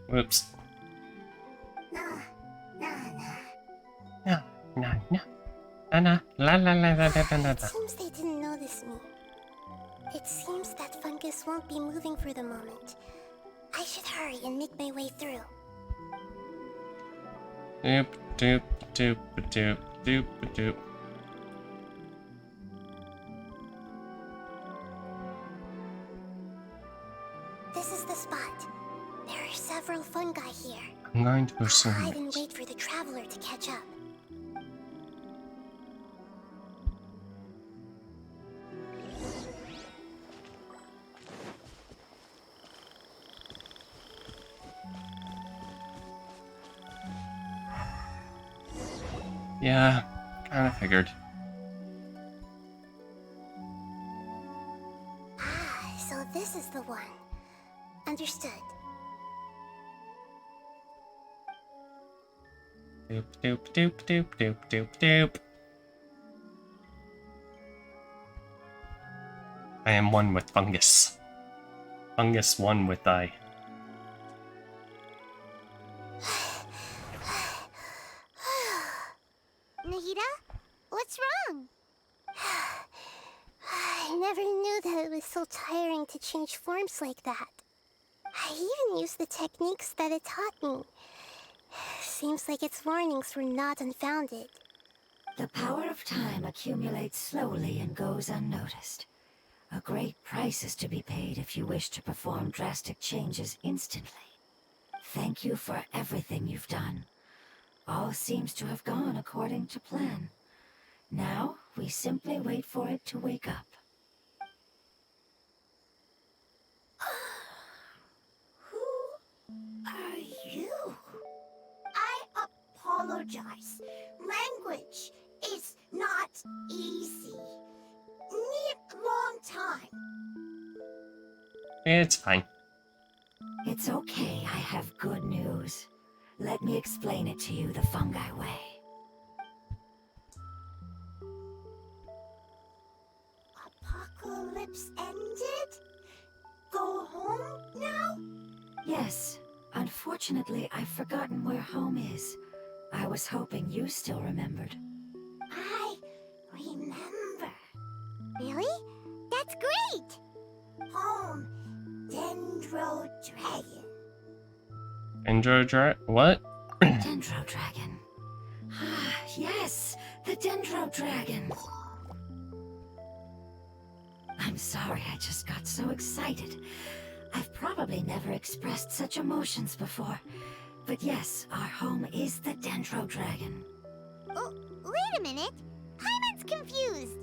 Whoops. No, no, no. Na, la, la, la, la, la, la, la. It seems they didn't notice me. It seems that fungus won't be moving for the moment. I should hurry and make my way through. Doop, doop, doop, doop, doop, doop. This is the spot. There are several fungi here. I'm going to I'll assume hide and it. wait for the traveler to catch up. Yeah, kind of figured. Ah, so this is the one. Understood. Doop doop doop doop doop doop doop. I am one with fungus. Fungus one with I. Nahida? What's wrong? I never knew that it was so tiring to change forms like that. I even used the techniques that it taught me. Seems like its warnings were not unfounded. The power of time accumulates slowly and goes unnoticed. A great price is to be paid if you wish to perform drastic changes instantly. Thank you for everything you've done. All seems to have gone according to plan. Now, we simply wait for it to wake up. Who are you? I apologize. Language is not easy. Need long time. It's fine. It's okay, I have good news. Let me explain it to you the fungi way. Apocalypse ended? Go home now? Yes, unfortunately, I've forgotten where home is. I was hoping you still remembered. I remember. Really? That's great! Home, Dendro Dragon. What? Dendro Dragon. Ah, yes, the Dendro Dragon. I'm sorry, I just got so excited. I've probably never expressed such emotions before. But yes, our home is the Dendro Dragon. Oh, wait a minute. Paimon's confused.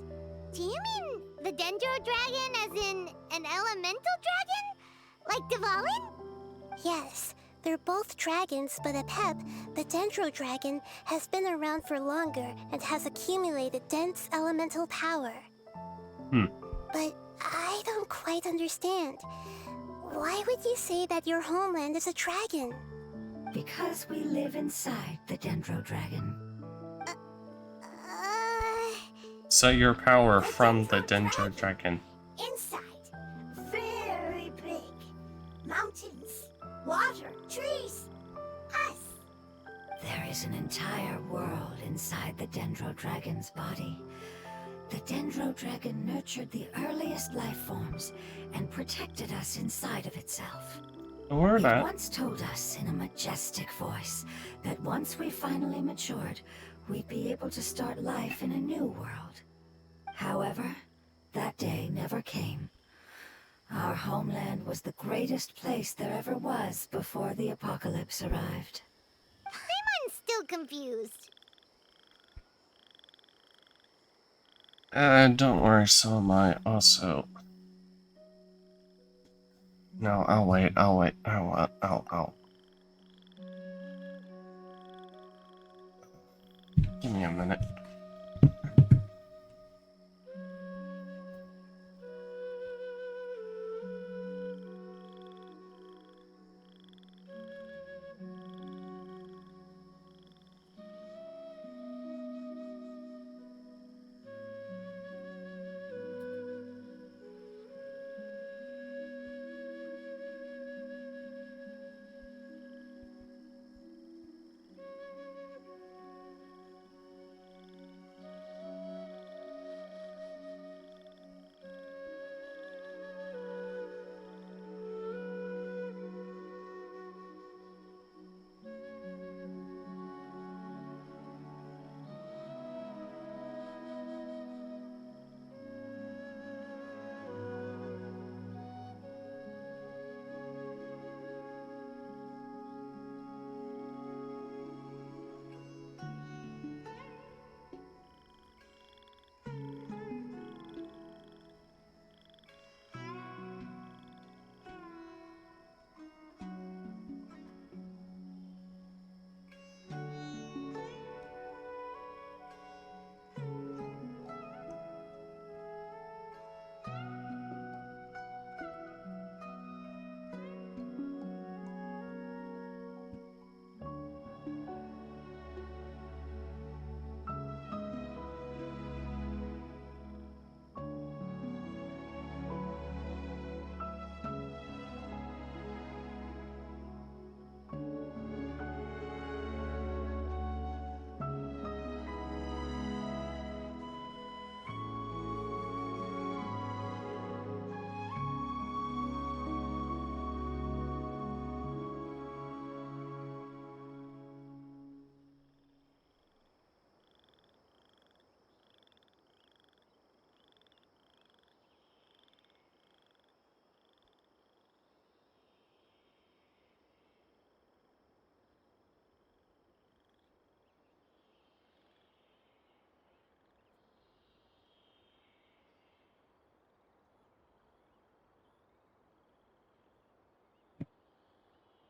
Do you mean the Dendro Dragon as in an elemental dragon? Like Dvalin? Yes, they're both dragons, but Apep, the Dendro Dragon, has been around for longer and has accumulated dense elemental power. But I don't quite understand. Why would you say that your homeland is a dragon? Because we live inside the Dendro Dragon. So your power from the Dendro Dragon. Inside. Very big. Mountains, water, trees, us. There is an entire world inside the Dendro Dragon's body. The Dendro Dragon nurtured the earliest life forms and protected us inside of itself. Or It that. once told us in a majestic voice that once we finally matured, we'd be able to start life in a new world. However, that day never came. Our homeland was the greatest place there ever was before the apocalypse arrived. Paimon's still confused. Don't worry, so am I also. No, I'll wait, I'll. Give me a minute.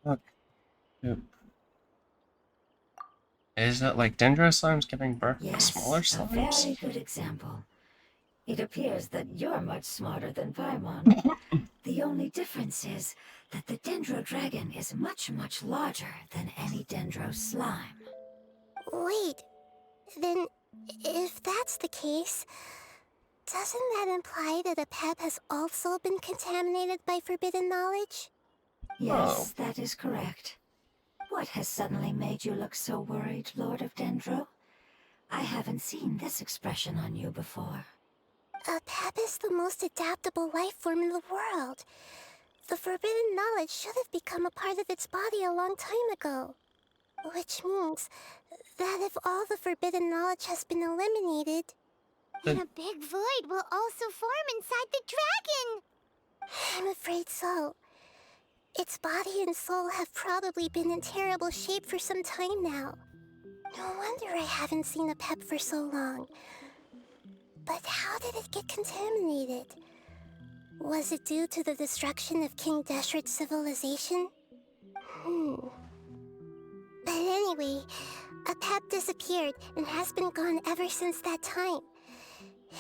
Look. Yep. Is it like Dendro slimes giving birth to Yes, smaller a very slimes? good example. It appears that you're much smarter than Paimon. The only difference is that the Dendro Dragon is much, much larger than any Dendro slime. Wait, then if that's the case, doesn't that imply that a pep has also been contaminated by forbidden knowledge? Yes, that is correct. What has suddenly made you look so worried, Lord of Dendro? I haven't seen this expression on you before. A pep is the most adaptable life form in the world. The forbidden knowledge should have become a part of its body a long time ago. Which means that if all the forbidden knowledge has been eliminated, then a big void will also form inside the dragon! I'm afraid so. Its body and soul have probably been in terrible shape for some time now. No wonder I haven't seen a pep for so long. But how did it get contaminated? Was it due to the destruction of King Deshret's civilization? But anyway, a pep disappeared and has been gone ever since that time.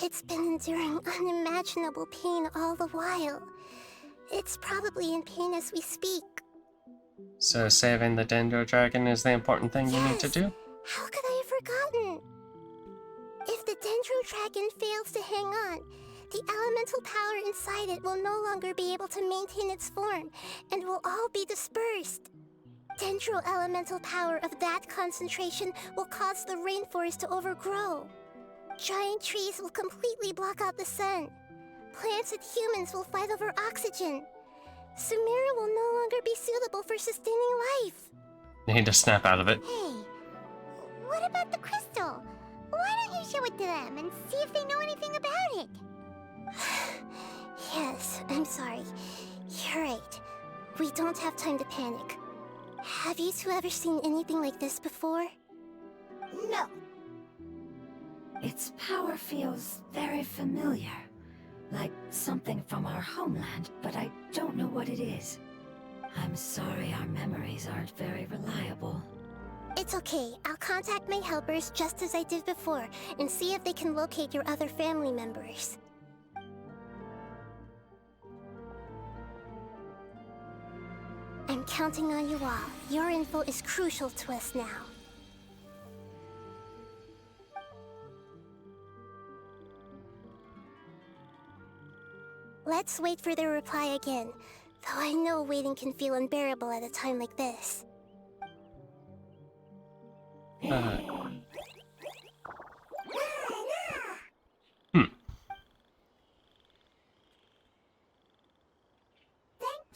It's been enduring unimaginable pain all the while. It's probably in pain as we speak. So saving the Dendro Dragon is the important thing you need to do? How could I have forgotten? If the Dendro Dragon fails to hang on, the elemental power inside it will no longer be able to maintain its form and will all be dispersed. Dendro elemental power of that concentration will cause the rainforest to overgrow. Giant trees will completely block out the sun. Plants and humans will fight over oxygen. Sumeru will no longer be suitable for sustaining life. Need to snap out of it. Hey, what about the crystal? Why don't you show it to them and see if they know anything about it? Yes, I'm sorry. You're right. We don't have time to panic. Have you two ever seen anything like this before? No. Its power feels very familiar. Like something from our homeland, but I don't know what it is. I'm sorry our memories aren't very reliable. It's okay. I'll contact my helpers just as I did before and see if they can locate your other family members. I'm counting on you all. Your info is crucial to us now. Let's wait for their reply again, though I know waiting can feel unbearable at a time like this. Thank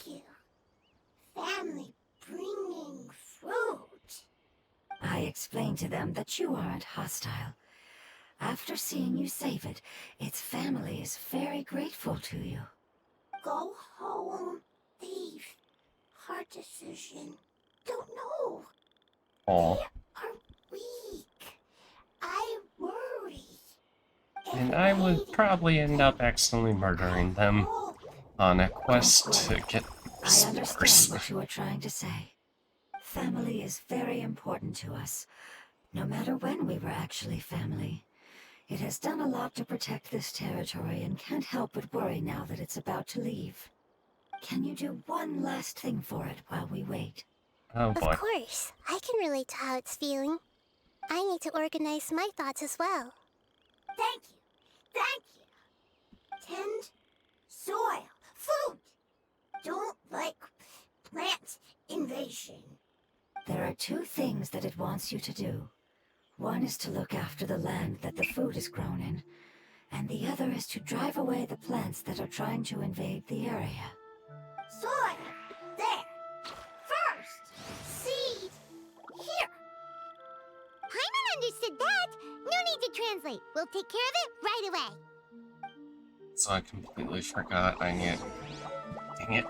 you. Family bringing fruit. I explained to them that you aren't hostile. After seeing you save it, its family is very grateful to you. Go home, thief. Hard decision. Don't know. Aw. They are weak. I worry. And I would probably end up accidentally murdering them on a quest to get I spores. understand what you are trying to say. Family is very important to us, no matter when we were actually family. It has done a lot to protect this territory and can't help but worry now that it's about to leave. Can you do one last thing for it while we wait? Oh boy. Of course. I can relate to how it's feeling. I need to organize my thoughts as well. Thank you. Thank you. Tend soil. Food. Don't like plant invasion. There are two things that it wants you to do. One is to look after the land that the food is grown in, and the other is to drive away the plants that are trying to invade the area. Soil. There. First. Seed. Here. Paimon understood that. No need to translate. We'll take care of it right away. So I completely forgot I need... Dang it.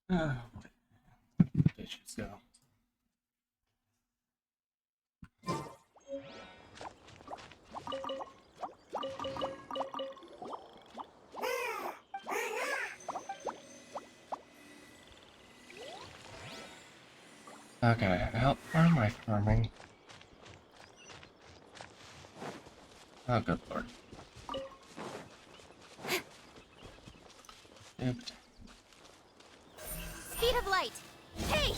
Oh, dishes go. Okay, where am I farming? Oh, good lord. Oops. Speed of light. Hey!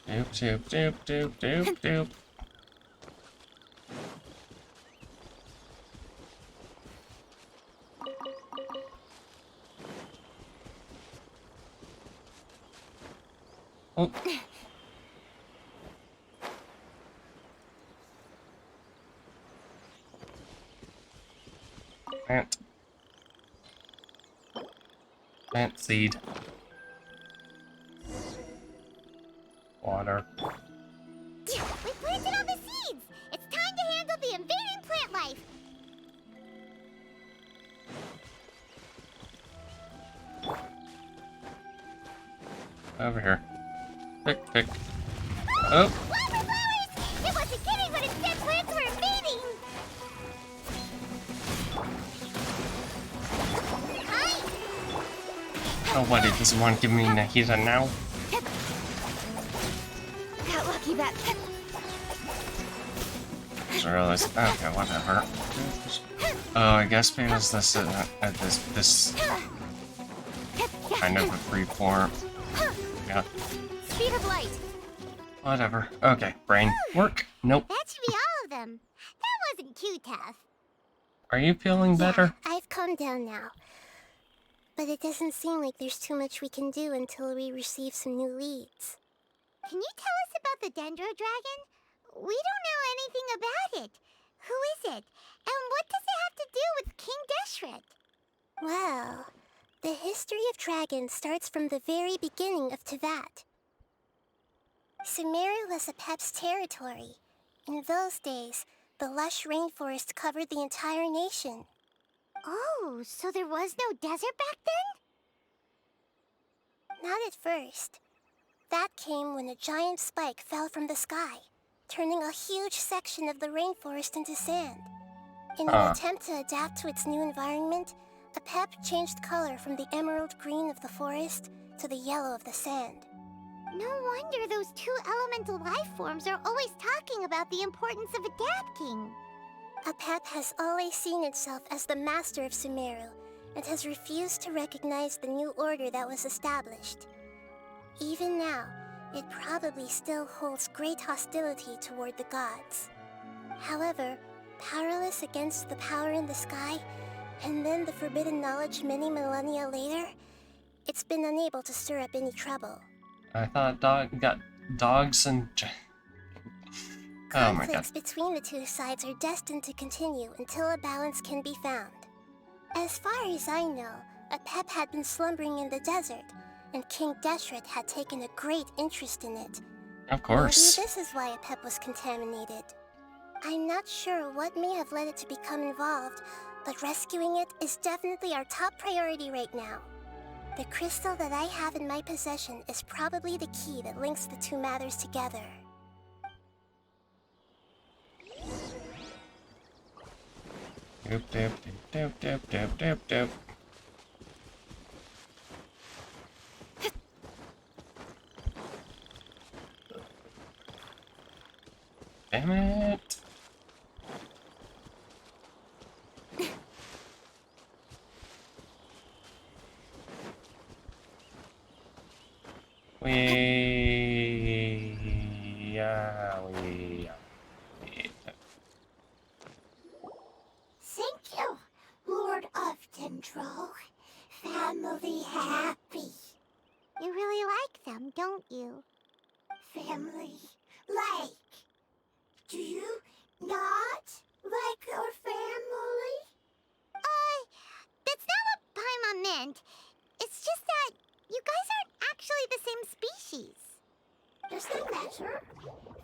Doop, doop, doop, doop, doop, doop. Oh. Plant. Plant seed. Water. We planted all the seeds! It's time to handle the invading plant life! Over here. Pick, pick. Oh! Wildflowers! It wasn't kidding when it said plants were invading! Hi! Nobody doesn't want to give me Nahida now. Got lucky that. Just realized. Okay, whatever. Oh, I guess because this this kind of a free form. Yeah. Speed of light. Whatever. Okay, brain. Work. Nope. That should be all of them. That wasn't too tough. Are you feeling better? I've calmed down now. But it doesn't seem like there's too much we can do until we receive some new leads. Can you tell us about the Dendro Dragon? We don't know anything about it. Who is it? And what does it have to do with King Deshret? Well, the history of dragons starts from the very beginning of Tevat. Sumeru was Apep's territory. In those days, the lush rainforest covered the entire nation. Oh, so there was no desert back then? Not at first. That came when a giant spike fell from the sky, turning a huge section of the rainforest into sand. In an attempt to adapt to its new environment, Apep changed color from the emerald green of the forest to the yellow of the sand. No wonder those two elemental life forms are always talking about the importance of adapting. Apep has always seen itself as the master of Sumeru, and has refused to recognize the new order that was established. Even now, it probably still holds great hostility toward the gods. However, powerless against the power in the sky, and then the forbidden knowledge many millennia later, it's been unable to stir up any trouble. I thought got dogs and... Oh my god. Conflicts between the two sides are destined to continue until a balance can be found. As far as I know, Apep had been slumbering in the desert, and King Deshret had taken a great interest in it. Of course. Maybe this is why Apep was contaminated. I'm not sure what may have led it to become involved, but rescuing it is definitely our top priority right now. The crystal that I have in my possession is probably the key that links the two matters together. Doop, doop, doop, doop, doop, doop, doop. Damn it. Thank you, Lord of Dendro. Family happy. You really like them, don't you? Family like. Do you not like your family? That's not what Paimon meant. It's just that you guys aren't actually the same species. Does that matter?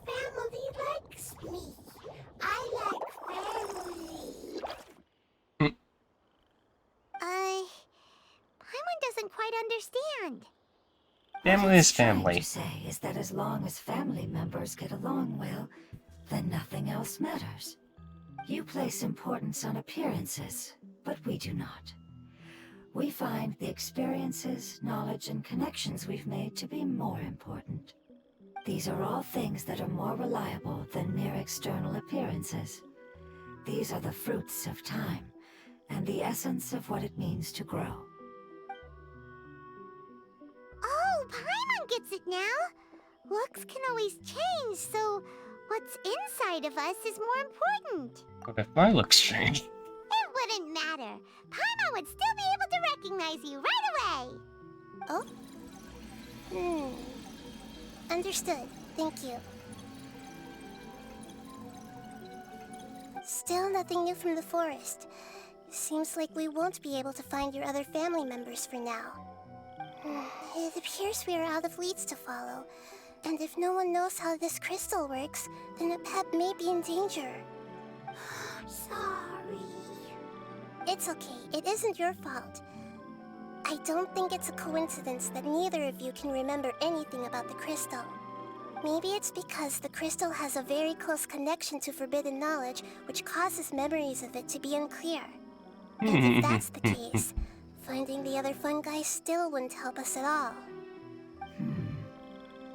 Family likes me. I like family. doesn't quite understand. Family is What I'm trying family. to say is that as long as family members get along well, then nothing else matters. You place importance on appearances, but we do not. We find the experiences, knowledge, and connections we've made to be more important. These are all things that are more reliable than mere external appearances. These are the fruits of time, and the essence of what it means to grow. Oh, Paimon gets it now. Looks can always change, so what's inside of us is more important. But if my looks change, It wouldn't matter. Paimon would still be able to recognize you right away. Oh? Understood. Thank you. Still nothing new from the forest. Seems like we won't be able to find your other family members for now. It appears we are out of leads to follow. And if no one knows how this crystal works, then a pet may be in danger. Sorry. It's okay. It isn't your fault. I don't think it's a coincidence that neither of you can remember anything about the crystal. Maybe it's because the crystal has a very close connection to forbidden knowledge, which causes memories of it to be unclear. And if that's the case, finding the other fungi still wouldn't help us at all.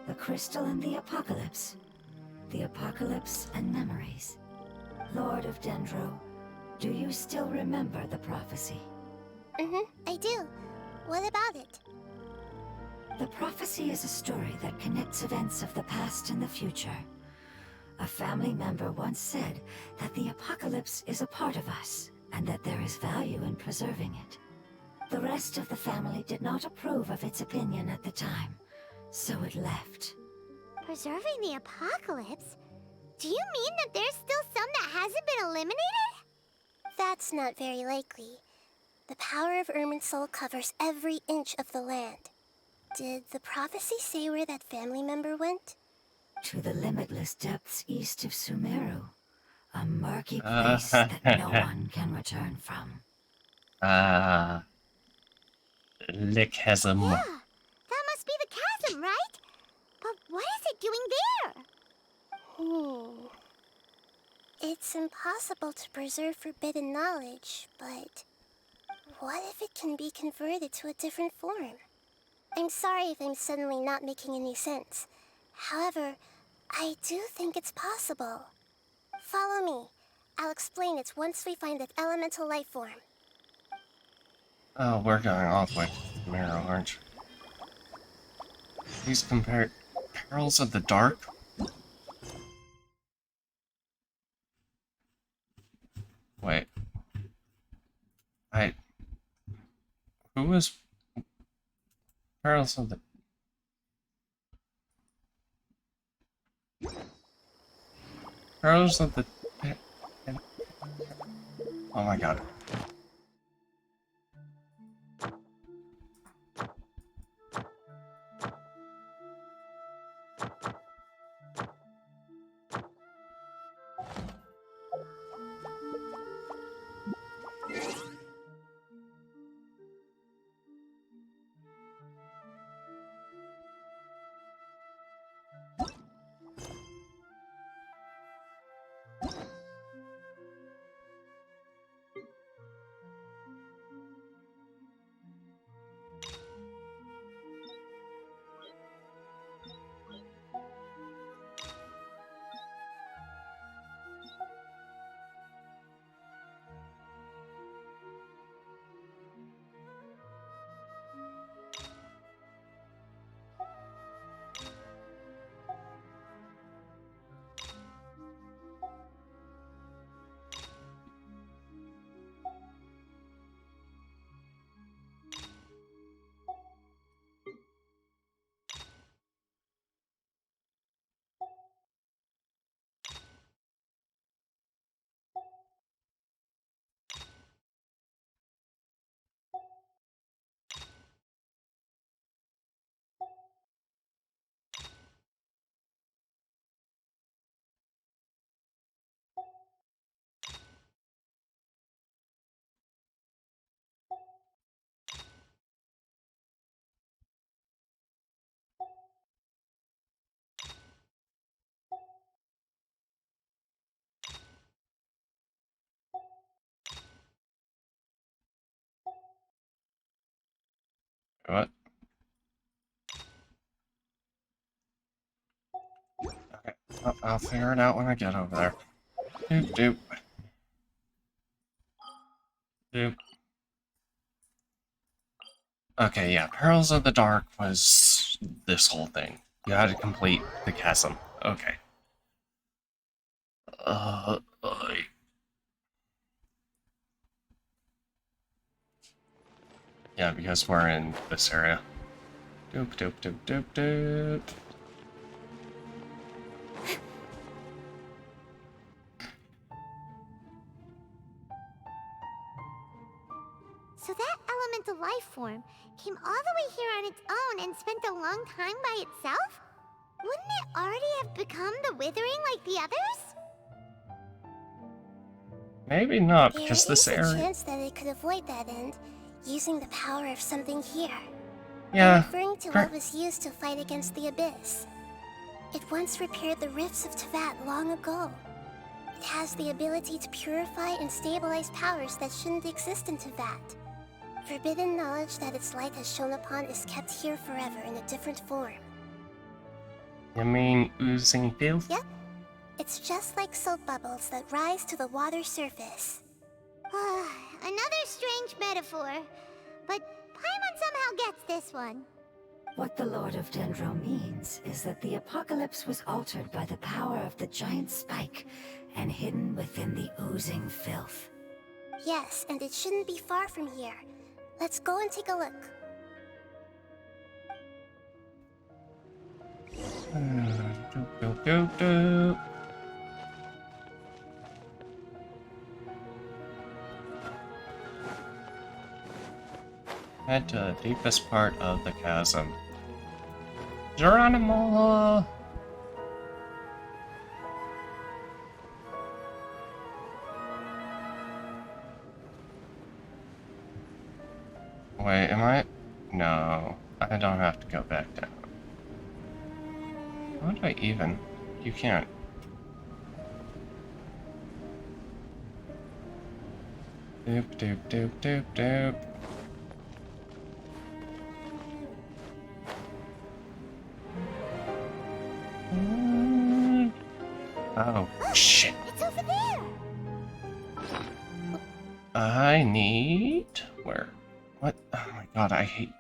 The crystal and the apocalypse. The apocalypse and memories. Lord of Dendro, do you still remember the prophecy? I do. What about it? The prophecy is a story that connects events of the past and the future. A family member once said that the apocalypse is a part of us, and that there is value in preserving it. The rest of the family did not approve of its opinion at the time, so it left. Preserving the apocalypse? Do you mean that there's still some that hasn't been eliminated? That's not very likely. The power of Irminsul covers every inch of the land. Did the prophecy say where that family member went? To the limitless depths east of Sumeru. A murky place that no one can return from. Lick has a Yeah, that must be the chasm, right? But what is it doing there? It's impossible to preserve forbidden knowledge, but what if it can be converted to a different form? I'm sorry if I'm suddenly not making any sense. However, I do think it's possible. Follow me. I'll explain it once we find that elemental life form. Oh, we're going all the way to Marrow, aren't you? Please compare Perils of the Dark? Wait. Who was Perils of the... Perils of the... Oh my god. What? Okay, I'll figure it out when I get over there. Doop doop. Doop. Okay, yeah, Perils of the Dark was this whole thing. You had to complete the chasm. Okay. Uh, uh, yeah, because we're in this area. Doop doop doop doop doop. So that elemental life form came all the way here on its own and spent a long time by itself? Wouldn't it already have become the Withering like the others? Maybe not, There because is this a area... chance that it could avoid that end, using the power of something here. Yeah. I'm referring to what was used to fight against the Abyss. It once repaired the rifts of Tevat long ago. It has the ability to purify and stabilize powers that shouldn't exist in Tevat. Forbidden knowledge that its light has shone upon is kept here forever in a different form. You mean oozing filth? Yep. It's just like soap bubbles that rise to the water surface. Another strange metaphor, but Paimon somehow gets this one. What the Lord of Dendro means is that the apocalypse was altered by the power of the giant spike and hidden within the oozing filth. Yes, and it shouldn't be far from here. Let's go and take a look. Doop doop doop doop. Head to the deepest part of the chasm. Geronimo! Wait, am I? No, I don't have to go back down. How do I even? You can't. Doop doop doop doop doop. Oh, shit. It's over there! I need... Where? What? Oh my god, I hate...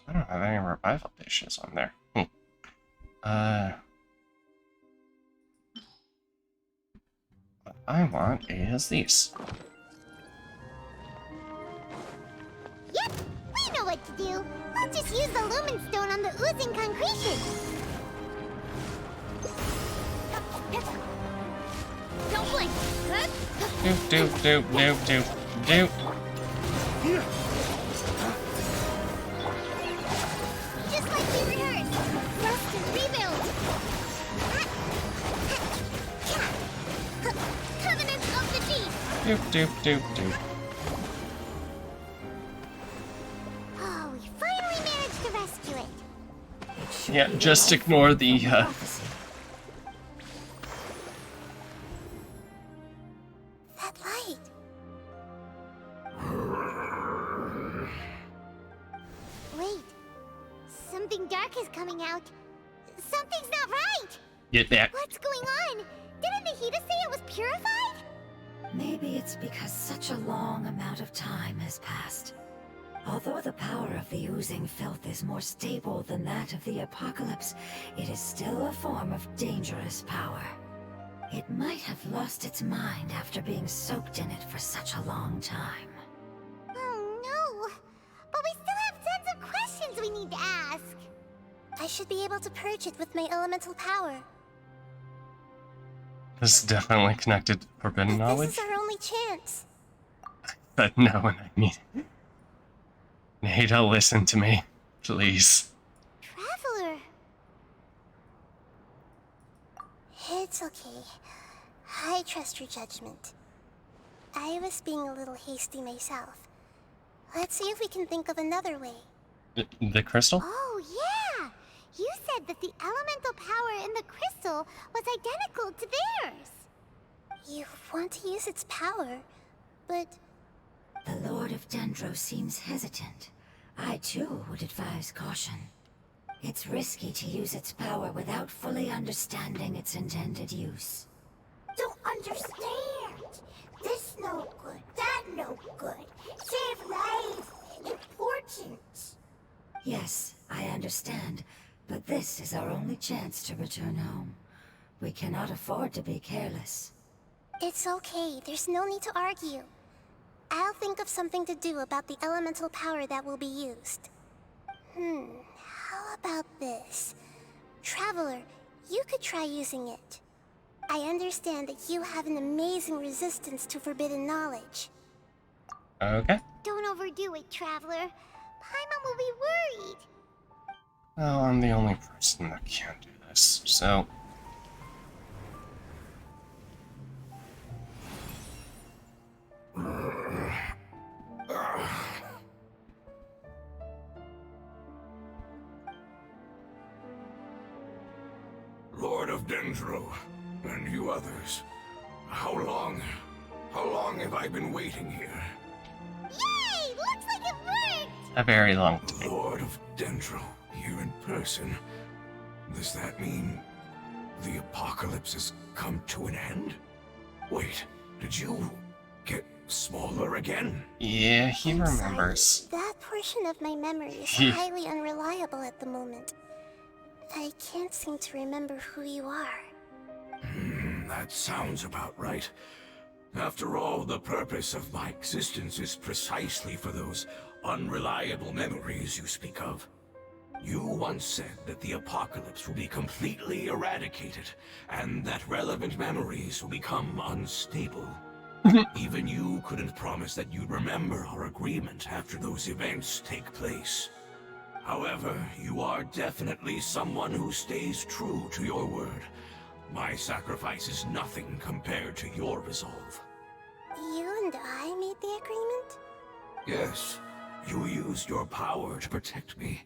I don't have any revival dishes on there. What I want is these. Yep, we know what to do. We'll just use the lumen stone on the oozing concretion. Don't blink. Doop doop doop doop doop doop. Just like we rehearsed. Rust and rebuild. Covenant of the Deep. Doop doop doop doop. Oh, we finally managed to rescue it. Yeah, just ignore the Prophecy. That light. Wait. Something dark is coming out. Something's not right. get back. What's going on? Didn't Nahida say it was purified? Maybe it's because such a long amount of time has passed. Although the power of the oozing filth is more stable than that of the apocalypse, it is still a form of dangerous power. It might have lost its mind after being soaked in it for such a long time. Oh no! But we still have tons of questions we need to ask. I should be able to purge it with my elemental power. This is definitely connected to forbidden But knowledge. this is our only chance. But no, I mean... Nahida, listen to me. Please. Traveler. It's okay. I trust your judgment. I was being a little hasty myself. Let's see if we can think of another way. The crystal? Oh, yeah! You said that the elemental power in the crystal was identical to theirs. You want to use its power, but The Lord of Dendro seems hesitant. I too would advise caution. It's risky to use its power without fully understanding its intended use. Don't understand. This no good, that no good. Save lives. Important. Yes, I understand, but this is our only chance to return home. We cannot afford to be careless. It's okay. There's no need to argue. I'll think of something to do about the elemental power that will be used. How about this? Traveler, you could try using it. I understand that you have an amazing resistance to forbidden knowledge. Okay. Don't overdo it, Traveler. Paimon will be worried. Well, I'm the only person that can do this, so... Lord of Dendro, and you others, how long have I been waiting here? Yay! Looks like it worked! A very long time. Lord of Dendro, here in person. Does that mean the apocalypse has come to an end? Wait, did you get smaller again? Yeah, he I'm remembers. sorry. That portion of my memory is highly unreliable at the moment. I can't seem to remember who you are. That sounds about right. After all, the purpose of my existence is precisely for those unreliable memories you speak of. You once said that the apocalypse will be completely eradicated, and that relevant memories will become unstable. Even you couldn't promise that you'd remember our agreement after those events take place. However, you are definitely someone who stays true to your word. My sacrifice is nothing compared to your resolve. You and I made the agreement? Yes, you used your power to protect me.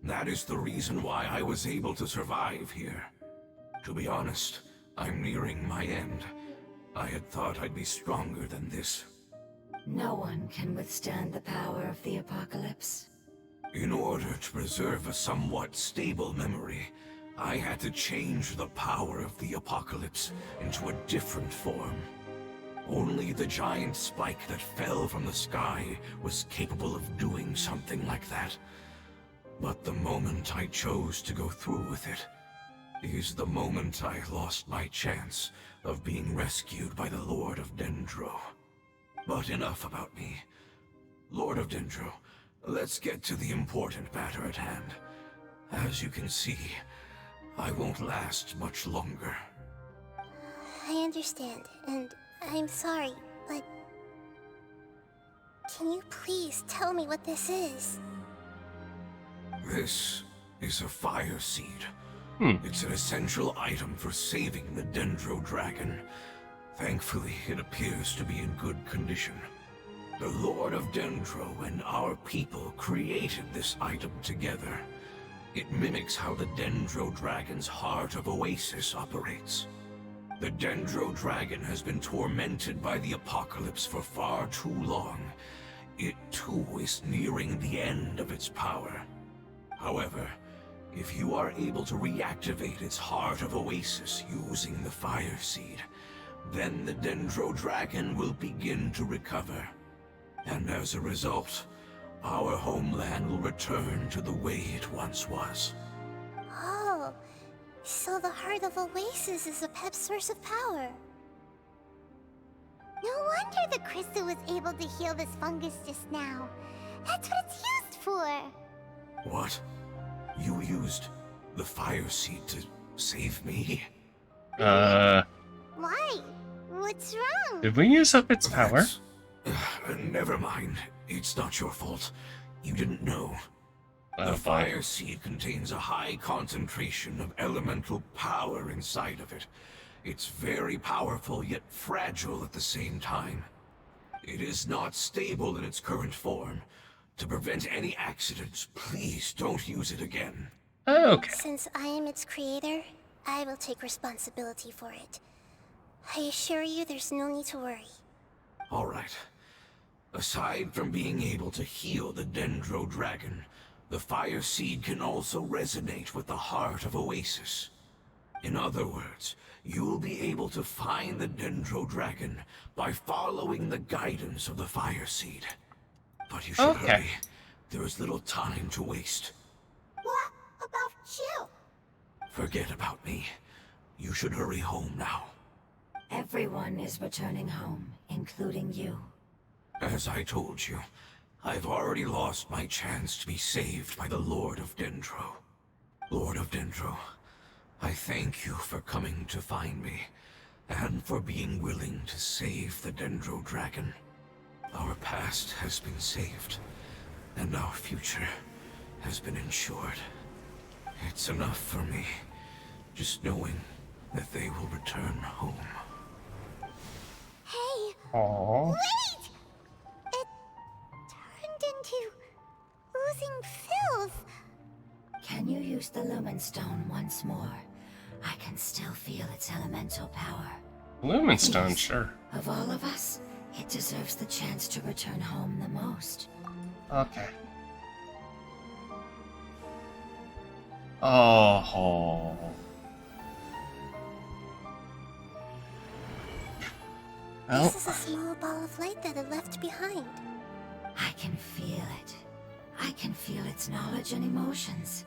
That is the reason why I was able to survive here. To be honest, I'm nearing my end. I had thought I'd be stronger than this. No one can withstand the power of the apocalypse. In order to preserve a somewhat stable memory, I had to change the power of the apocalypse into a different form. Only the giant spike that fell from the sky was capable of doing something like that. But the moment I chose to go through with it is the moment I lost my chance of being rescued by the Lord of Dendro. But enough about me. Lord of Dendro, let's get to the important matter at hand. As you can see, I won't last much longer. I understand, and I'm sorry, but... Can you please tell me what this is? This is a fire seed. It's an essential item for saving the Dendro Dragon. Thankfully, it appears to be in good condition. The Lord of Dendro and our people created this item together. It mimics how the Dendro Dragon's Heart of Oasis operates. The Dendro Dragon has been tormented by the apocalypse for far too long. It too is nearing the end of its power. However, if you are able to reactivate its Heart of Oasis using the Fire Seed, then the Dendro Dragon will begin to recover. And as a result, our homeland will return to the way it once was. Oh, so the Heart of Oasis is a pep source of power. No wonder the crystal was able to heal this fungus just now. That's what it's used for. What? You used the Fire Seed to save me? Why? What's wrong? Did we use up its power? That's- Never mind. It's not your fault. You didn't know. The Fire Seed contains a high concentration of elemental power inside of it. It's very powerful, yet fragile at the same time. It is not stable in its current form. To prevent any accidents, please don't use it again. Okay. Since I am its creator, I will take responsibility for it. I assure you there's no need to worry. All right. Aside from being able to heal the Dendro Dragon, the Fire Seed can also resonate with the heart of Oasis. In other words, you'll be able to find the Dendro Dragon by following the guidance of the Fire Seed. But you should Okay. hurry. There is little time to waste. What about you? Forget about me. You should hurry home now. Everyone is returning home, including you. As I told you, I've already lost my chance to be saved by the Lord of Dendro. Lord of Dendro, I thank you for coming to find me, and for being willing to save the Dendro Dragon. Our past has been saved, and our future has been ensured. It's enough for me, just knowing that they will return home. Hey, Aww. wait! It turned into oozing filth. Can you use the Lumen Stone once more? I can still feel its elemental power. Lumenstone, Please. sure. Of all of us, it deserves the chance to return home the most. Okay. Oh. Well, This is a small ball of light that it left behind. I can feel it. I can feel its knowledge and emotions.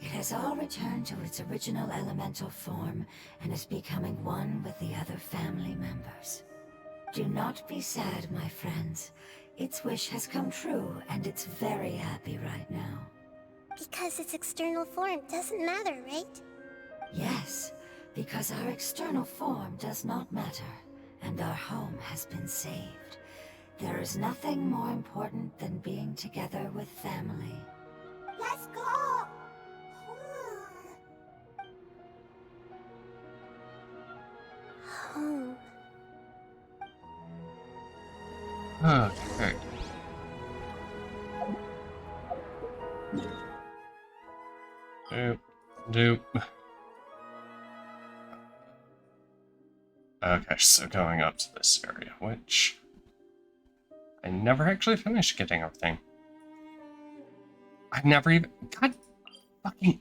It has all returned to its original elemental form and is becoming one with the other family members. Do not be sad, my friends. Its wish has come true, and it's very happy right now. Because its external form doesn't matter, right? Yes, because our external form does not matter, and our home has been saved. There is nothing more important than being together with family. Let's go! Home. okay. Doop, doop. Okay, so going up to this area, which I never actually finished getting everything. I've never even... God fucking...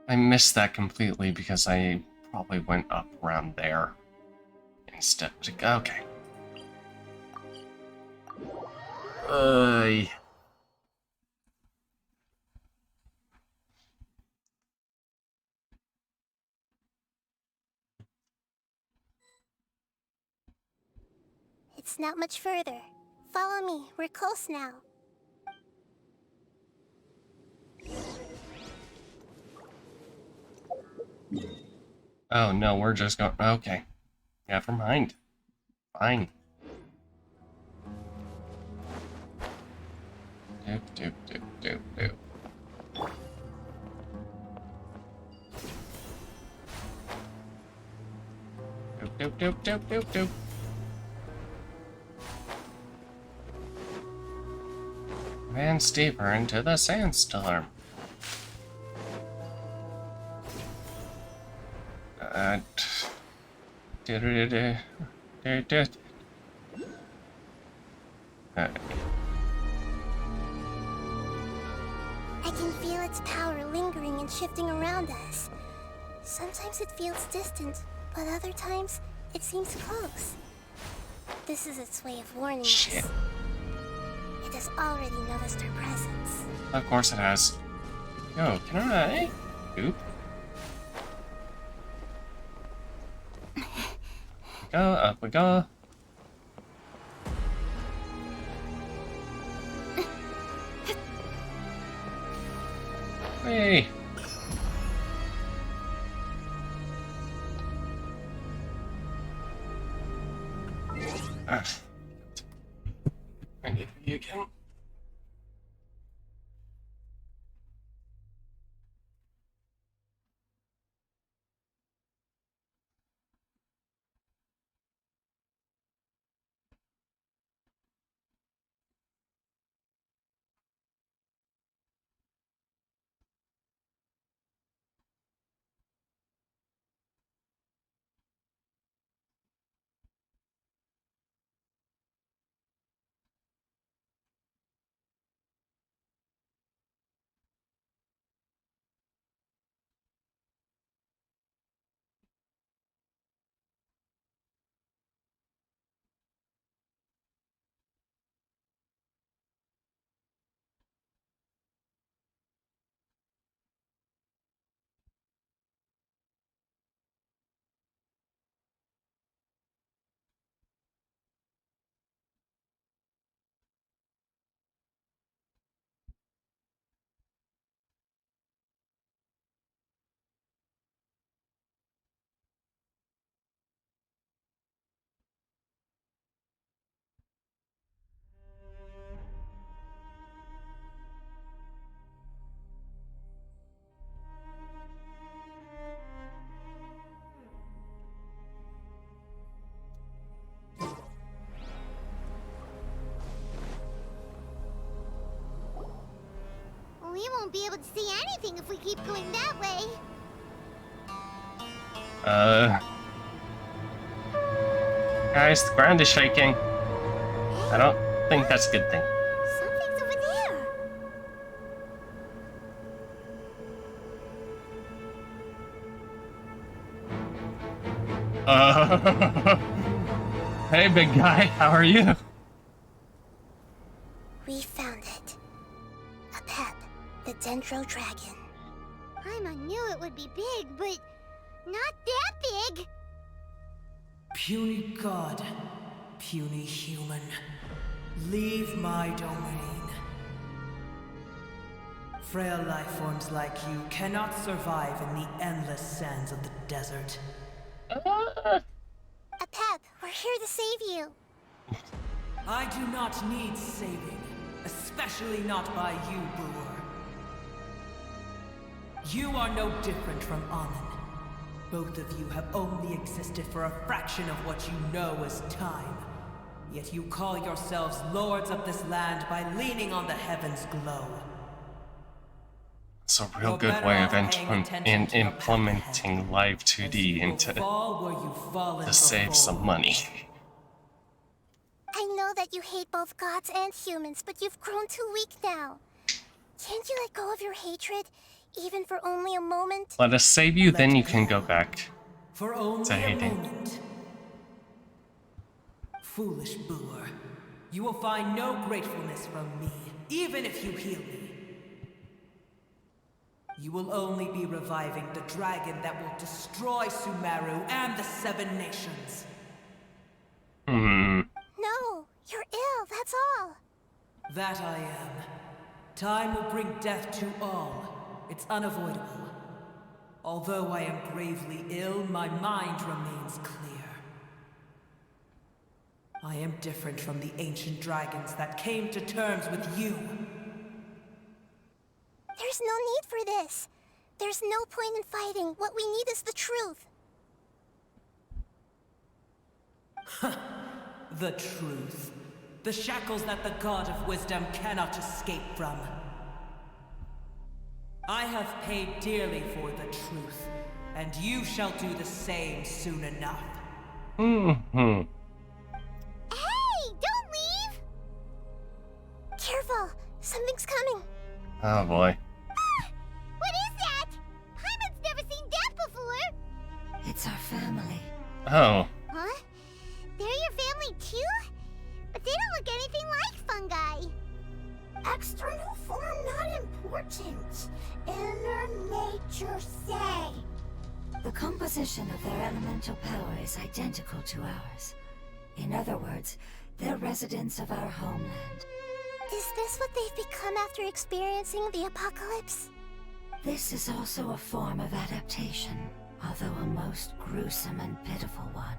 I missed that completely because I probably went up around there instead. Okay. It's not much further. Follow me, we're close now. Oh no, we're just going... Okay. Never mind. Fine. Doop, doop, doop, doop, doop. Doop, doop, doop, doop, doop, doop. Advance deeper into the sandstorm. Do-do-do-do. Do-do. I can feel its power lingering and shifting around us. Sometimes it feels distant, but other times it seems close. This is its way of warning Shit. us. It has already noticed our presence. Of course it has. Yo, can I? Oop. Go, up we go. Hey. Ah. I need to be again. We won't be able to see anything if we keep going that way. Guys, the ground is shaking. I don't think that's a good thing. Something's over there. Hey, big guy, how are you? We found it. A pep, the Dendro Dragon. Paimon knew it would be big, but not that big. Puny god, puny human, leave my domain. Frail life forms like you cannot survive in the endless sands of the desert. A pep, we're here to save you. I do not need saving, especially not by you, Brewer. You are no different from Amun. Both of you have only existed for a fraction of what you know as time. Yet you call yourselves lords of this land by leaning on the heaven's glow. It's a real good way of implementing Live 2D into to save some money. I know that you hate both gods and humans, but you've grown too weak now. Can't you let go of your hatred, even for only a moment? Let us save you, then you can go back For only to a hating. moment. Foolish Brewer, you will find no gratefulness from me, even if you heal me. You will only be reviving the dragon that will destroy Sumeru and the Seven Nations. Hmm. No, you're ill, that's all. That I am. Time will bring death to all. It's unavoidable. Although I am gravely ill, my mind remains clear. I am different from the ancient dragons that came to terms with you. There's no need for this. There's no point in fighting. What we need is the truth. The truth. The shackles that the God of Wisdom cannot escape from. I have paid dearly for the truth, and you shall do the same soon enough. Mm-hmm. Hey, don't leave! Careful, something's coming. Oh boy. What is that? Paimon's never seen that before. It's our family. Oh. Huh? They're your family too? But they don't look anything like fungi. External form not important. Inner nature say. The composition of their elemental power is identical to ours. In other words, they're residents of our homeland. Is this what they've become after experiencing the apocalypse? This is also a form of adaptation, although a most gruesome and pitiful one.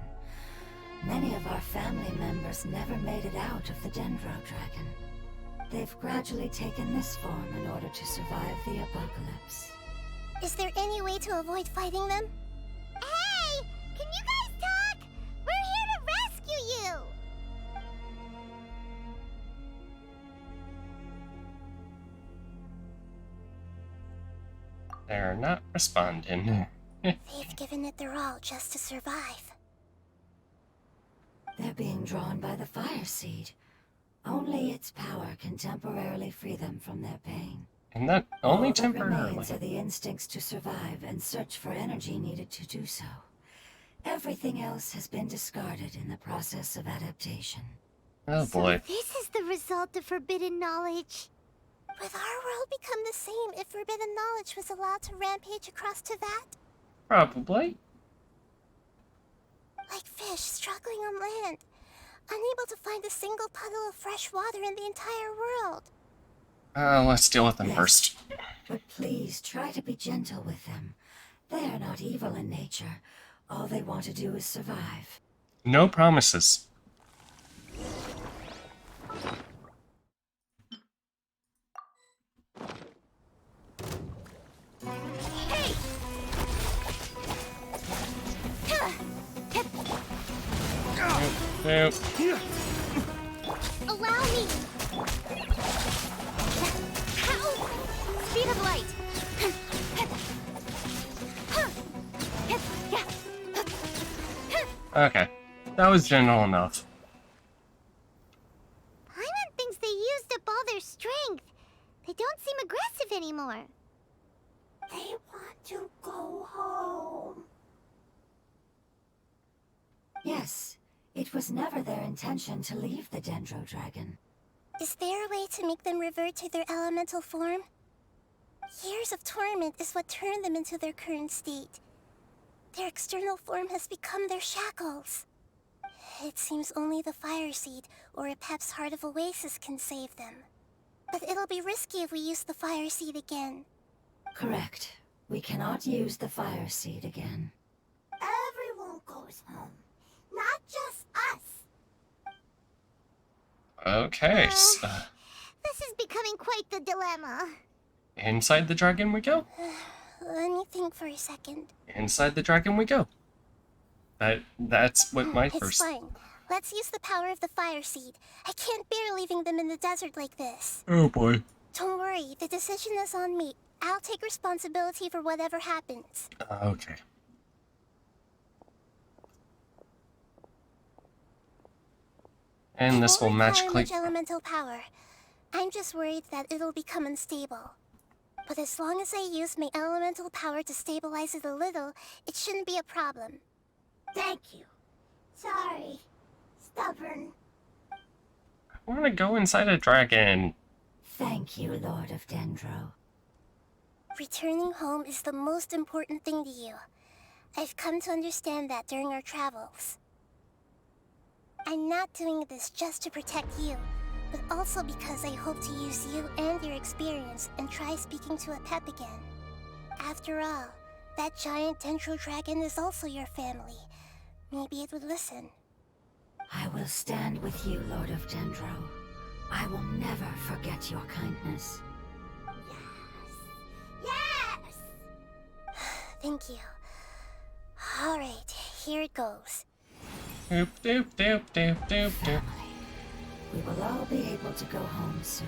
Many of our family members never made it out of the Dendro Dragon. They've gradually taken this form in order to survive the apocalypse. Is there any way to avoid fighting them? Hey! Can you guys talk? We're here to rescue you! They're not responding. They've given it their all just to survive. They're being drawn by the fire seed. Only its power can temporarily free them from their pain. And that only All that temporarily. remains are the instincts to survive and search for energy needed to do so. Everything else has been discarded in the process of adaptation. Oh boy. So this is the result of forbidden knowledge. Would our world become the same if forbidden knowledge was allowed to rampage across Teyvat? Probably. Like fish struggling on land, unable to find a single puddle of fresh water in the entire world. Let's deal with them Yes. first. But please try to be gentle with them. They are not evil in nature. All they want to do is survive. No promises. Hey! Nope. Allow me! Ow! Speed Okay. That was general enough. Paimon thinks they used up all their strength. They don't seem aggressive anymore. They want to go home. Yes, it was never their intention to leave the Dendro Dragon. Is there a way to make them revert to their elemental form? Years of torment is what turned them into their current state. Their external form has become their shackles. It seems only the Fire Seed or Epep's Heart of Oasis can save them. But it'll be risky if we use the Fire Seed again. Correct. We cannot use the Fire Seed again. Everyone goes home, not just us. Okay. This is becoming quite the dilemma. Inside the dragon we go. Let me think for a second. Inside the dragon we go. That's what my It's first. fine. Let's use the power of the Fire Seed. I can't bear leaving them in the desert like this. Oh boy. Don't worry, the decision is on me. I'll take responsibility for whatever happens. Okay. And this will Won't require magically. much elemental power. I'm just worried that it'll become unstable. But as long as I use my elemental power to stabilize it a little, it shouldn't be a problem. Thank you. Sorry. Stubborn. I want to go inside a dragon. Thank you, Lord of Dendro. Returning home is the most important thing to you. I've come to understand that during our travels. I'm not doing this just to protect you, but also because I hope to use you and your experience and try speaking to Epep again. After all, that giant Dendro dragon is also your family. Maybe it would listen. I will stand with you, Lord of Dendro. I will never forget your kindness. Yes! Thank you. Alright, here it goes. Doop doop doop doop doop doop. Family. We will all be able to go home soon.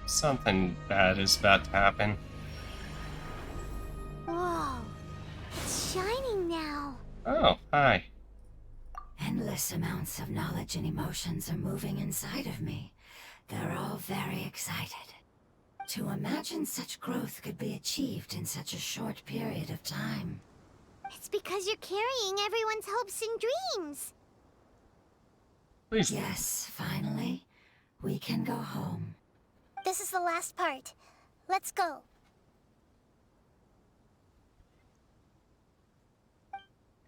Something bad is about to happen. Whoa, it's shining now. Oh, hi. Endless amounts of knowledge and emotions are moving inside of me. They're all very excited. To imagine such growth could be achieved in such a short period of time. It's because you're carrying everyone's hopes and dreams. Please. Yes, finally, we can go home. This is the last part. Let's go.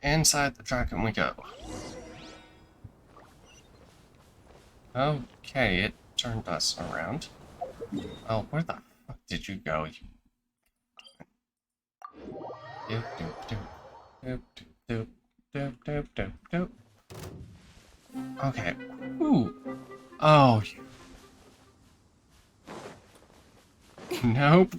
Inside the dragon we go. Okay, it turned us around. Oh, where the fuck did you go? Doop doop doop. Doop doop doop doop doop doop. Okay. Ooh. Oh. Nope.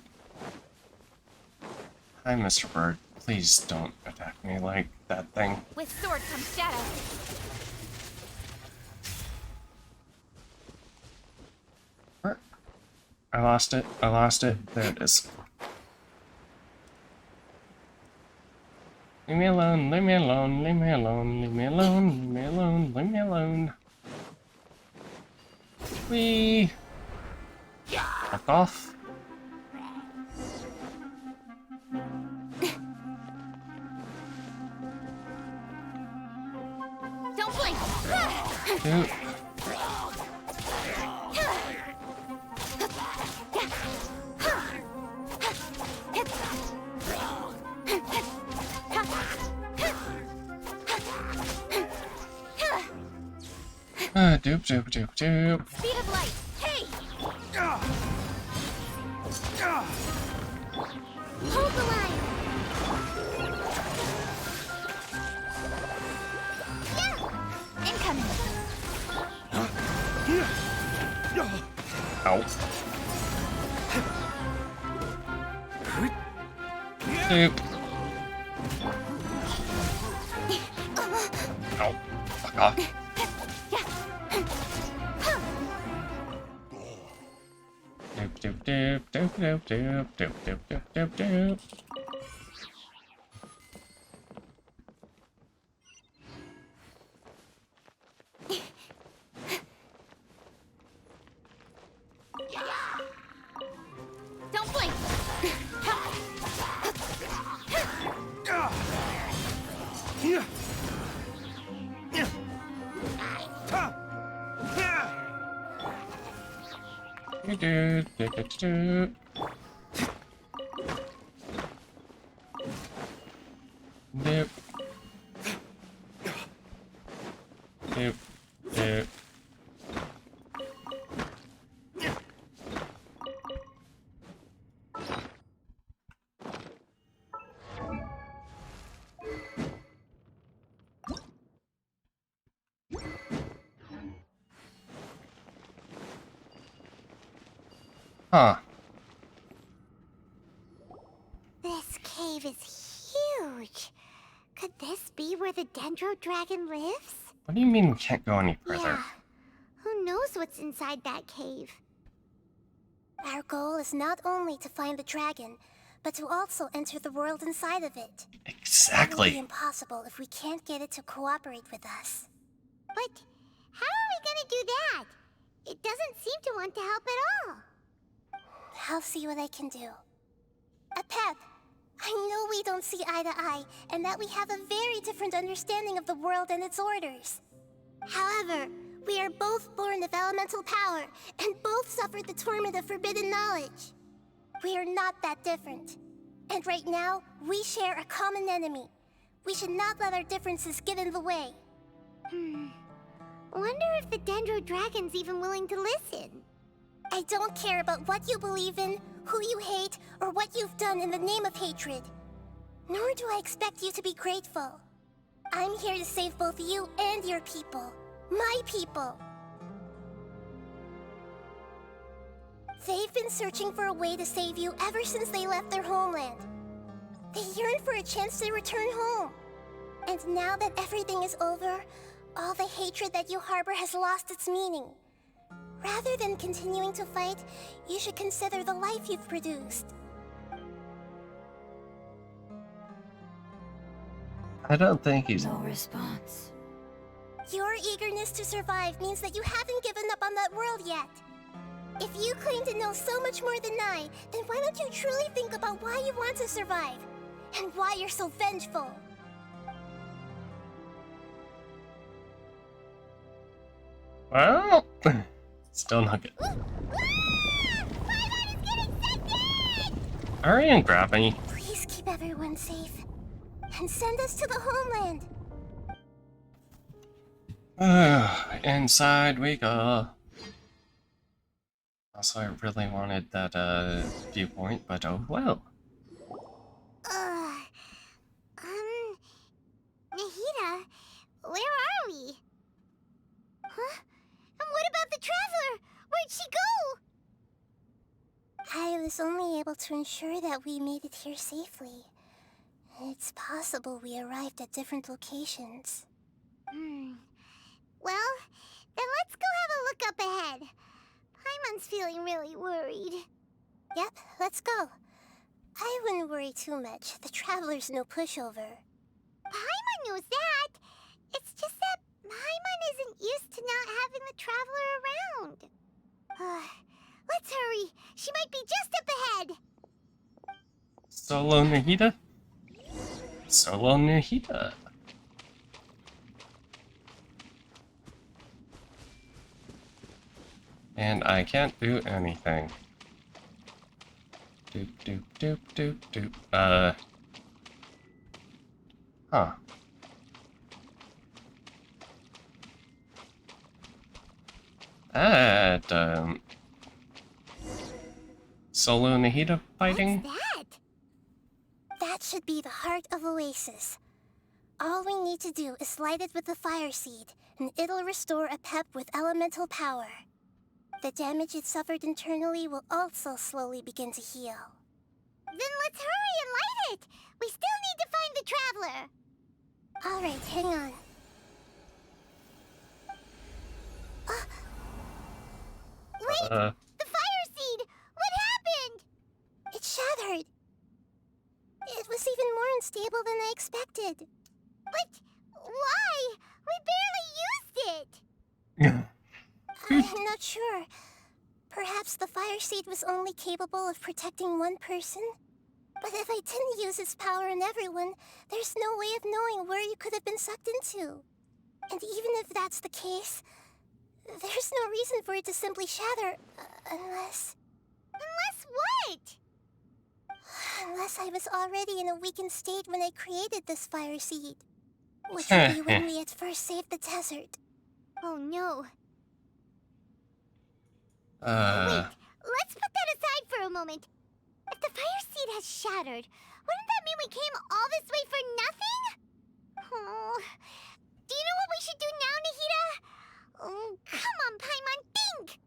Hi, Mr. Bird. Please don't attack me like that thing. With sword comes shadow. Where? I lost it. I lost it. There it is. Leave me alone. Leave me alone. Leave me alone. Leave me alone. Leave me alone. Leave me alone. Whee! Fuck off. Don't blink. Dude. Doop doop doop doop. Speed of light. Hey! Hold the line. Yeah! Incoming. Ow. Doop. Ow. Fuck off. Doop doop doop doop doop doop doop doop doop doop doop. do, do, do, do. Doop. Doop. Doop. Huh. This cave is huge. Could this be where the Dendro Dragon lives? What do you mean we can't go any further? Yeah. Who knows what's inside that cave? Our goal is not only to find the dragon, but to also enter the world inside of it. It will be Exactly. impossible if we can't get it to cooperate with us. But how are we gonna do that? It doesn't seem to want to help at all. I'll see what I can do. Pep, I know we don't see eye to eye, and that we have a very different understanding of the world and its orders. However, we are both born of elemental power, and both suffered the torment of forbidden knowledge. We are not that different. And right now, we share a common enemy. We should not let our differences get in the way. Wonder if the Dendro Dragon's even willing to listen. I don't care about what you believe in, who you hate, or what you've done in the name of hatred. Nor do I expect you to be grateful. I'm here to save both you and your people. My people. They've been searching for a way to save you ever since they left their homeland. They yearn for a chance to return home. And now that everything is over, all the hatred that you harbor has lost its meaning. Rather than continuing to fight, you should consider the life you've produced. I don't think he's... No response. Your eagerness to survive means that you haven't given up on that world yet. If you claim to know so much more than I, then why don't you truly think about why you want to survive? And why you're so vengeful? Well... Still not good. Hurry and grab me. Please keep everyone safe. And send us to the homeland. Inside we go. Also, I really wanted that viewpoint, but oh well. Nahida, where are we? Huh? And what about the traveler? Where'd she go? I was only able to ensure that we made it here safely. It's possible we arrived at different locations. Well, then let's go have a look up ahead. Paimon's feeling really worried. Yep, let's go. I wouldn't worry too much. The traveler's no pushover. Paimon knows that. It's just that Paimon isn't used to not having the traveler around. Let's hurry. She might be just up ahead. Solo Nahida? Solo Nahida. And I can't do anything. Doop doop doop doop doop. Huh. That, Solo Nahida fighting? What's that? That should be the heart of Oasis. All we need to do is light it with the fire seed, and it'll restore a pep with elemental power. The damage it suffered internally will also slowly begin to heal. Then let's hurry and light it! We still need to find the traveler! Alright, hang on. Wait! The fire seed! What happened? It shattered. It was even more unstable than I expected. But why? We barely used it! I'm not sure. Perhaps the fire seed was only capable of protecting one person? But if I didn't use its power on everyone, there's no way of knowing where you could have been sucked into. And even if that's the case, There's no reason for it to simply shatter, unless... Unless what? Unless I was already in a weakened state when I created this fire seed. Which would be when we at first saved the desert. Oh no. Wait, let's put that aside for a moment. If the fire seed has shattered, wouldn't that mean we came all this way for nothing? Oh, do you know what we should do now, Nahida? Oh, come on, Paimon, think!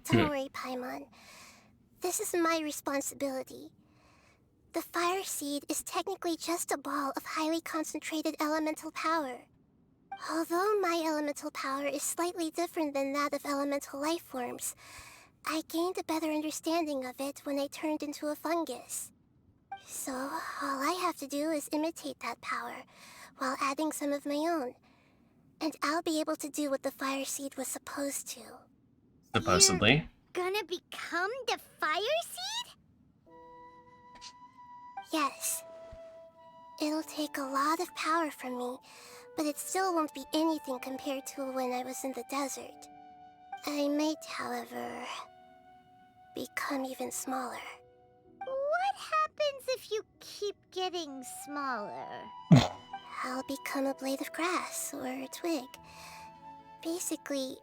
Don't worry, Paimon. This is my responsibility. The fire seed is technically just a ball of highly concentrated elemental power. Although my elemental power is slightly different than that of elemental life forms, I gained a better understanding of it when I turned into a fungus. So, all I have to do is imitate that power, while adding some of my own. And I'll be able to do what the fire seed was supposed to. Supposedly. You're gonna become the fire seed? Yes. It'll take a lot of power from me, but it still won't be anything compared to when I was in the desert. I might, however, become even smaller. What happens if you keep getting smaller? I'll become a blade of grass or a twig. Basically,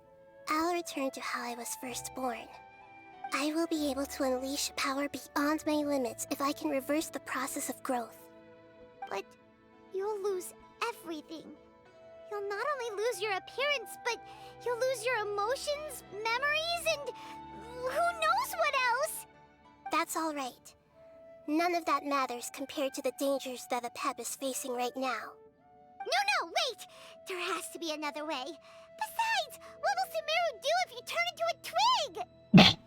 I'll return to how I was first born. I will be able to unleash power beyond my limits if I can reverse the process of growth. But you'll lose everything. You'll not only lose your appearance, but you'll lose your emotions, memories, and who knows what else? That's all right. None of that matters compared to the dangers that the Pep is facing right now. No, wait! There has to be another way. Besides, what will Sumeru do if you turn into a twig?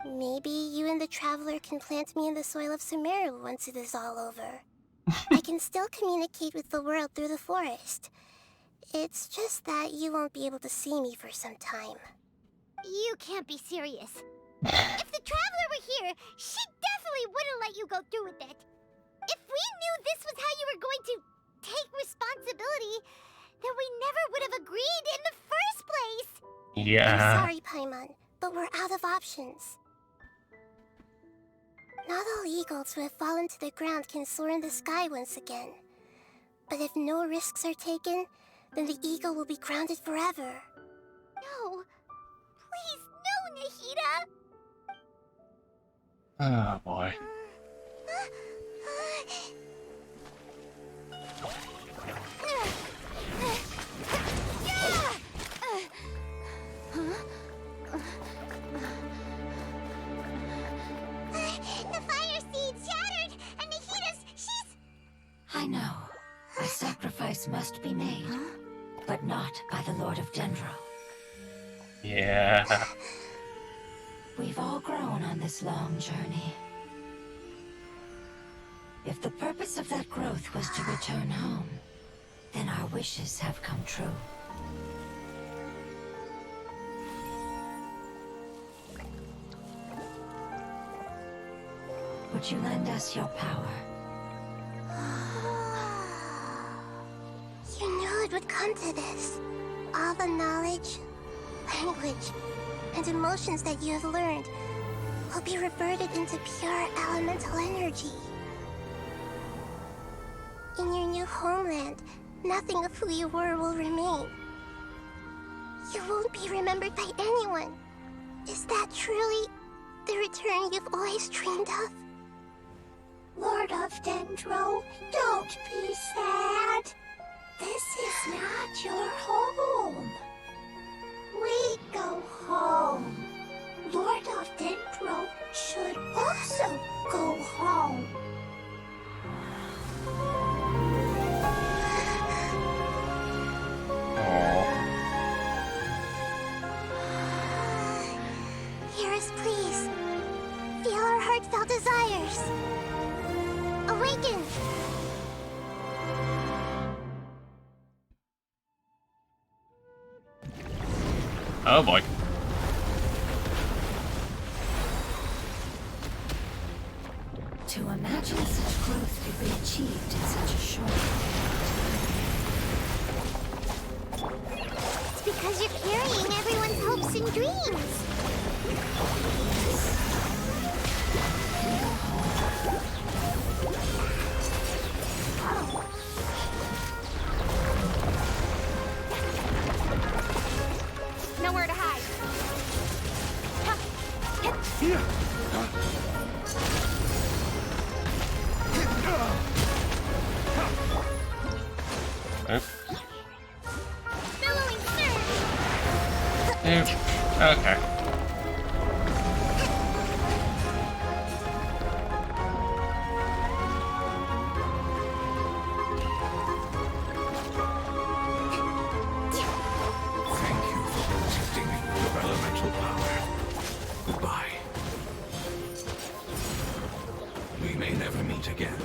Maybe you and the Traveler can plant me in the soil of Sumeru once it is all over. I can still communicate with the world through the forest. It's just that you won't be able to see me for some time. You can't be serious. If the Traveler were here, she definitely wouldn't let you go through with it. If we knew this was how you were going to take responsibility, then we never would have agreed in the first place. Yeah. I'm sorry, Paimon, but we're out of options. Not all eagles who have fallen to the ground can soar in the sky once again. But if no risks are taken, then the eagle will be grounded forever. No. Please, no, Nahida! Oh boy. The fire seed shattered, and she's... I know. A sacrifice must be made, but not by the Lord of Dendro. Yeah. We've all grown on this long journey. If the purpose of that growth was to return home, then our wishes have come true. Would you lend us your power? You knew it would come to this. All the knowledge, language, and emotions that you have learned will be reverted into pure elemental energy. In your new homeland, nothing of who you were will remain. You won't be remembered by anyone. Is that truly the return you've always dreamed of? Lord of Dendro, don't be sad. This is not your home. We go home. Lord of Dendro should also go home. Hear us, please. Feel our heartfelt desires. Awaken! Oh boy. To imagine such growth could be achieved in such a short you're carrying everyone's hopes and dreams. Nowhere to hide. Oop. Billowing surge. Oop. Okay. Thank you for protecting me with elemental power. Goodbye. We may never meet again.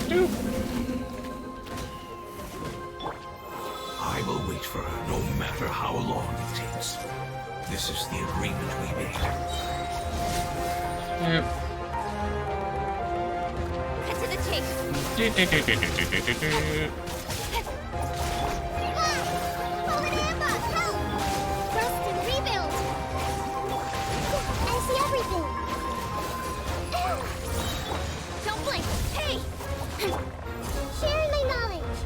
Doop. I will wait for her no matter how long it takes. This is the agreement we made. Oop. Cut to the chase. Do, do, do, do, do, do, do, do. Fallen Amber, help! Rust and rebuild. I see everything. Don't blink. Hey! Sharing my knowledge.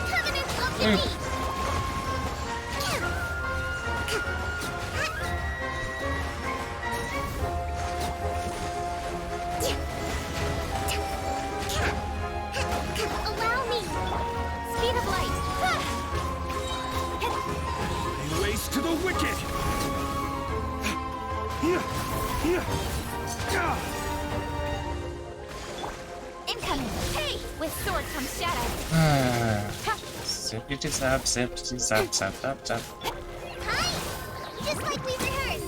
Covenant of the Deep. Allow me. Speed of light. Race to the wicked! Incoming. Hey! With sword comes shadow. Zippity zap, zippity zap, zap, zap, zap. Hi! Just like we rehearsed.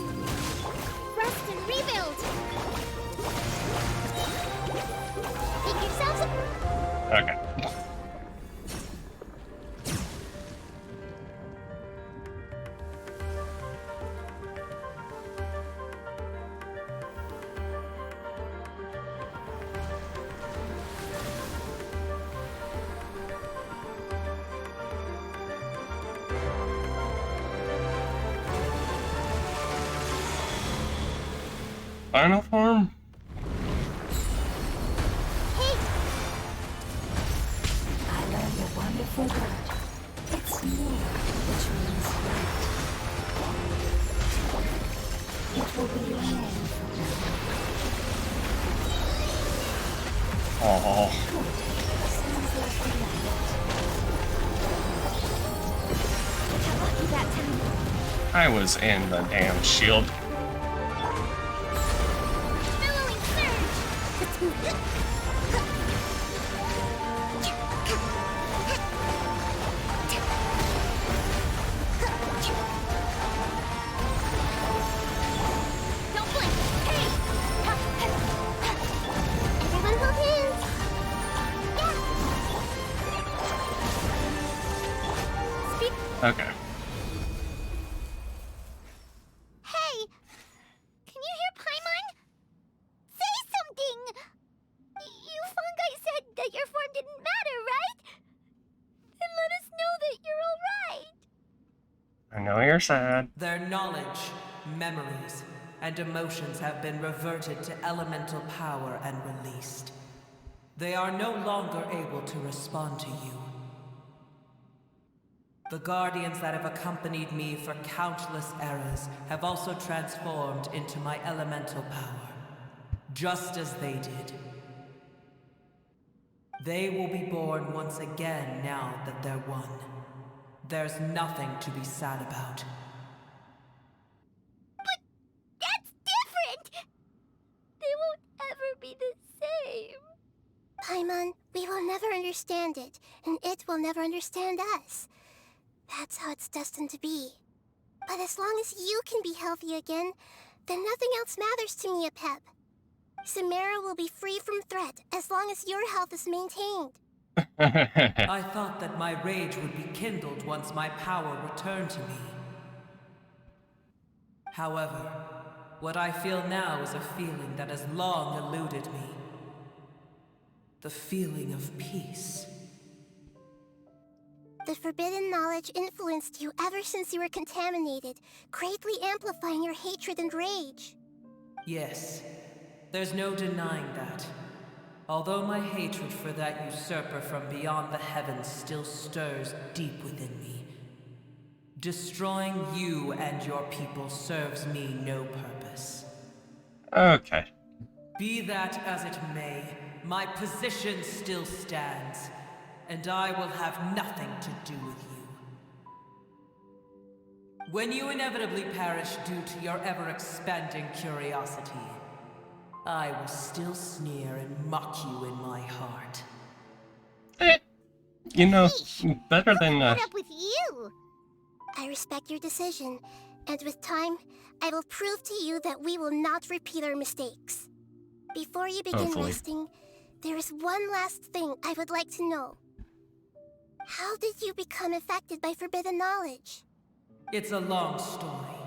Rust and rebuild. Pick yourselves up. Okay. Final form? Hey! I learned a wonderful word. It's more, which means right. It will be your name from now on. Oh, Sounds like the Got lucky that time. I was in the damn shield. Billowing surge. Don't blink. Hey! Everyone hold hands. Yeah. Speed. Okay. Hey! Can you hear Paimon? Say something! You fungi said that your form didn't matter, right? Then let us know that you're alright. I know you're sad. Their knowledge, memories, and emotions have been reverted to elemental power and released. They are no longer able to respond to you. The guardians that have accompanied me for countless eras have also transformed into my elemental power, just as they did. They will be born once again now that they're one. There's nothing to be sad about. But that's different! They won't ever be the same. Paimon, we will never understand it, and it will never understand us. That's how it's destined to be. But as long as you can be healthy again, then nothing else matters to me, Apep. Samara will be free from threat as long as your health is maintained. I thought that my rage would be kindled once my power returned to me. However, what I feel now is a feeling that has long eluded me. The feeling of peace. The forbidden knowledge influenced you ever since you were contaminated, greatly amplifying your hatred and rage. Yes, there's no denying that. Although my hatred for that usurper from beyond the heavens still stirs deep within me, destroying you and your people serves me no purpose. Okay. Be that as it may, my position still stands, and I will have nothing to do with you. When you inevitably perish due to your ever-expanding curiosity, I will still sneer and mock you in my heart. You know, Yeesh, better who than put up with you? I respect your decision, and with time, I will prove to you that we will not repeat our mistakes. Before you begin Hopefully. resting, there is one last thing I would like to know. How did you become affected by forbidden knowledge? It's a long story.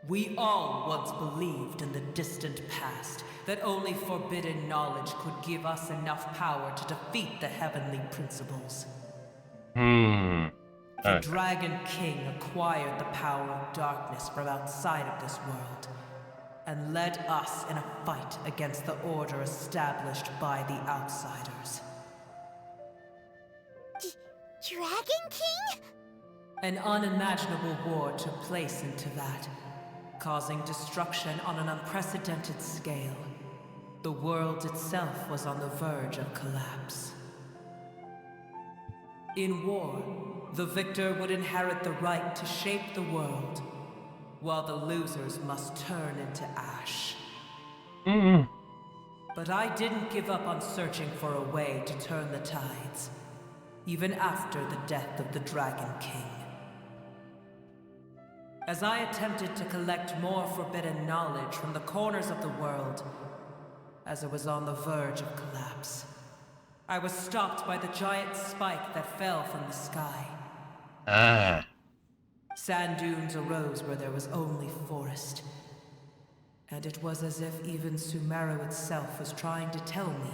We all once believed in the distant past that only forbidden knowledge could give us enough power to defeat the heavenly principles. The Okay. Dragon King acquired the power of darkness from outside of this world, and led us in a fight against the order established by the outsiders. Dragon King? An unimaginable war took place into that, causing destruction on an unprecedented scale. The world itself was on the verge of collapse. In war, the victor would inherit the right to shape the world, while the losers must turn into ash. But I didn't give up on searching for a way to turn the tides, even after the death of the Dragon King. As I attempted to collect more forbidden knowledge from the corners of the world, as it was on the verge of collapse, I was stopped by the giant spike that fell from the sky. Sand dunes arose where there was only forest. And it was as if even Sumeru itself was trying to tell me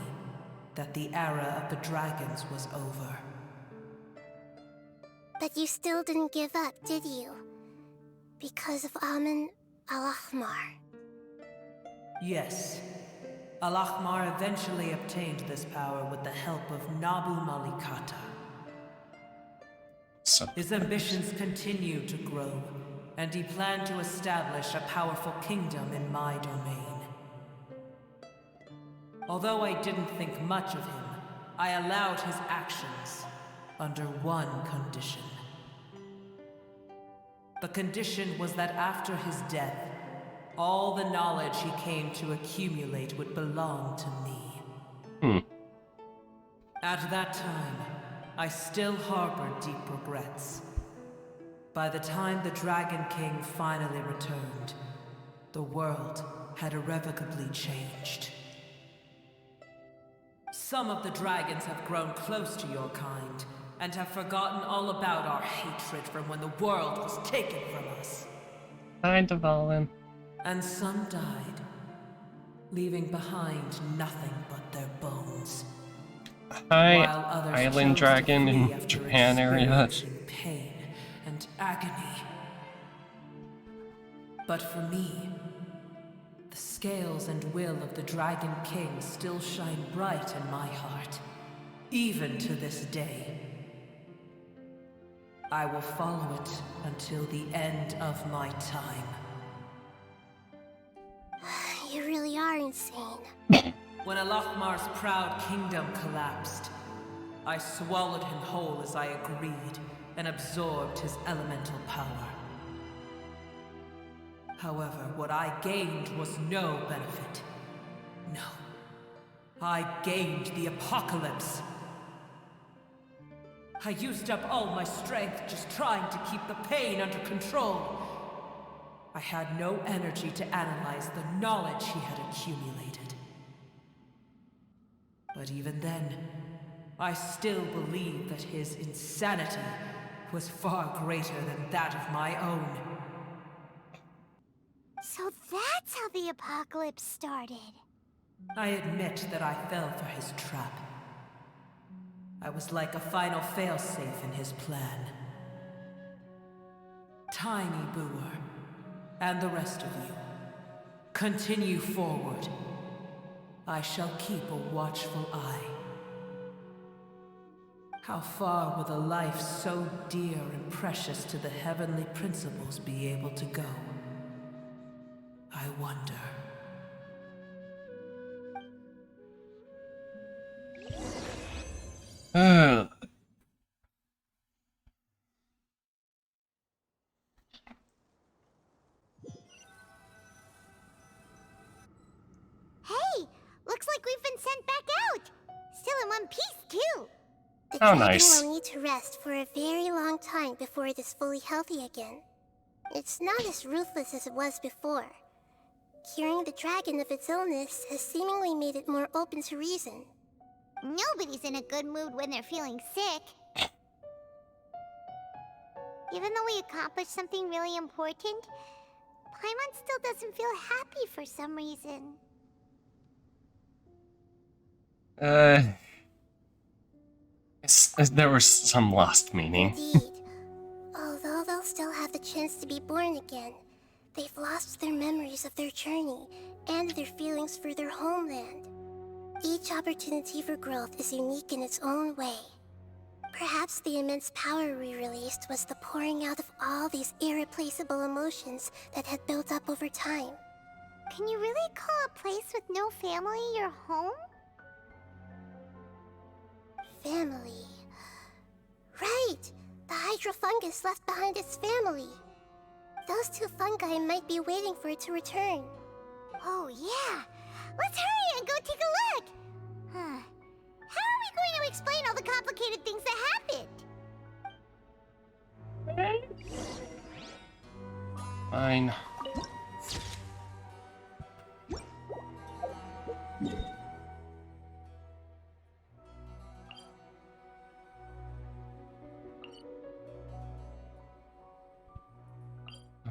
that the era of the dragons was over. But you still didn't give up, did you? Because of Amun Al-Ahmar. Yes. Al-Ahmar eventually obtained this power with the help of Nabu Malikata. His ambitions continued to grow, and he planned to establish a powerful kingdom in my domain. Although I didn't think much of him, I allowed his actions under one condition. The condition was that after his death, all the knowledge he came to accumulate would belong to me. At that time, I still harbored deep regrets. By the time the Dragon King finally returned, the world had irrevocably changed. Some of the dragons have grown close to your kind, and have forgotten all about our hatred from when the world was taken from us. Kind of all in. And some died, leaving behind nothing but their bones. Hi, While others Island chose to Dragon flee in after Japan area. experiencing pain and agony. But for me, the scales and will of the Dragon King still shine bright in my heart, even to this day. I will follow it until the end of my time. You really are insane. When Al-Ahmar's proud kingdom collapsed, I swallowed him whole as I agreed, and absorbed his elemental power. However, what I gained was no benefit. No. I gained the apocalypse. I used up all my strength just trying to keep the pain under control. I had no energy to analyze the knowledge he had accumulated. But even then, I still believed that his insanity was far greater than that of my own. So that's how the apocalypse started. I admit that I fell for his trap. I was like a final failsafe in his plan. Tiny Booer, and the rest of you, continue forward. I shall keep a watchful eye. How far will a life so dear and precious to the heavenly principles be able to go? I wonder. Uh, Hey, looks like we've been sent back out. Still in one piece, too. The Oh, dragon nice. will need to rest for a very long time before it is fully healthy again. It's not as ruthless as it was before. Curing the dragon of its illness has seemingly made it more open to reason. Nobody's in a good mood when they're feeling sick. Even though we accomplished something really important, Paimon still doesn't feel happy for some reason. There was some lost meaning. Indeed. Although they'll still have the chance to be born again, they've lost their memories of their journey and their feelings for their homeland. Each opportunity for growth is unique in its own way. Perhaps the immense power we released was the pouring out of all these irreplaceable emotions that had built up over time. Can you really call a place with no family your home? Family. Right! The Hydra fungus left behind its family. Those two fungi might be waiting for it to return. Oh yeah! Let's hurry and go take a look! Huh. How are we going to explain all the complicated things that happened? Fine.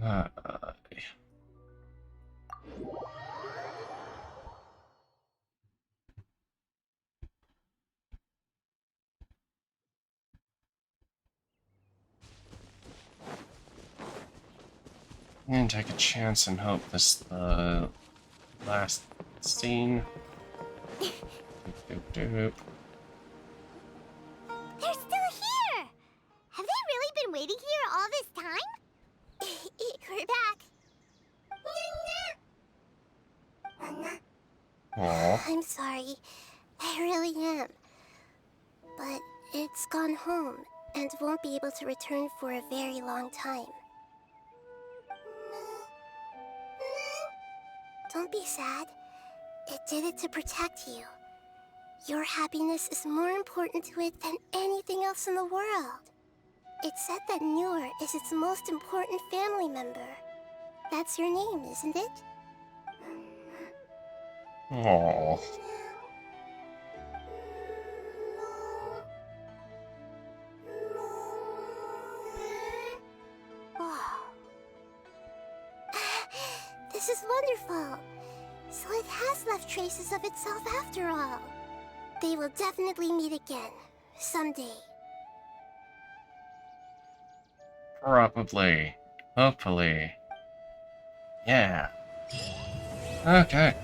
Uh, and take a chance and hope this the last scene. Doop, doop, doop. They're still here! Have they really been waiting here all this time? We're back. Aw. I'm sorry. I really am. But it's gone home and won't be able to return for a very long time. Don't be sad. It did it to protect you. Your happiness is more important to it than anything else in the world. It's said that Newer is its most important family member. That's your name, isn't it? Aw. Oh. This is wonderful. So it has left traces of itself after all. They will definitely meet again, someday. Probably. Hopefully. Yeah. Okay.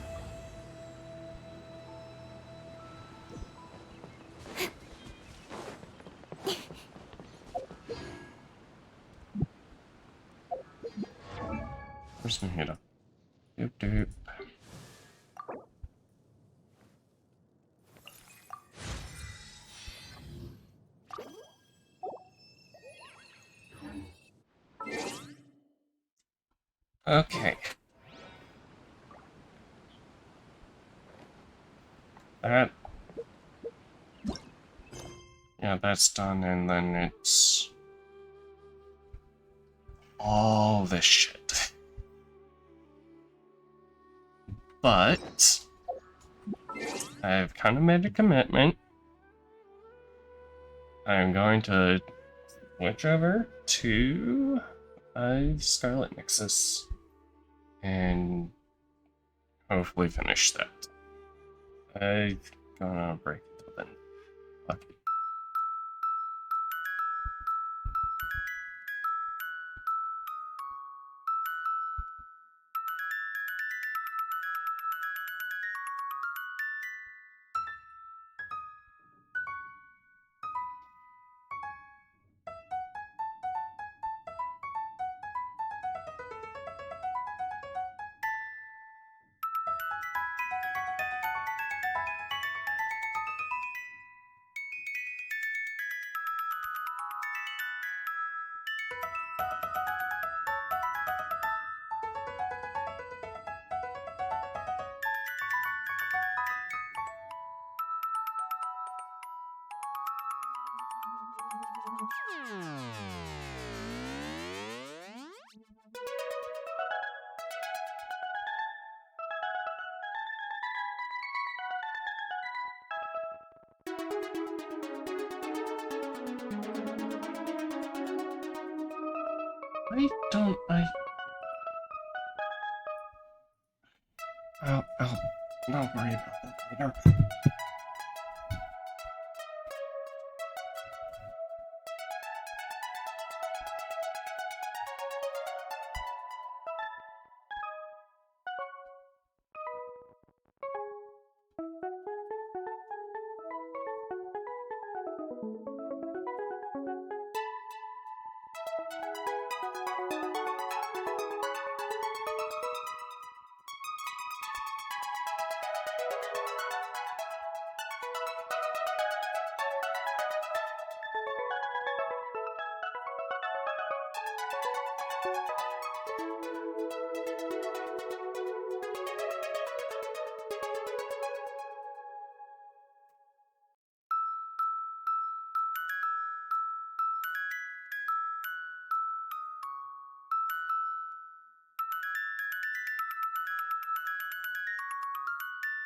Where's Nahida? Doop doop. Okay. That... Yeah, that's done, and then it's... all this shit. But... I've kind of made a commitment. I'm going to switch over to Scarlet Nexus and hopefully finish that. I'm gonna break it open. Fuck. Why don't I... I'll not worry about that later.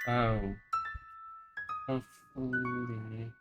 Oh. Hopefully...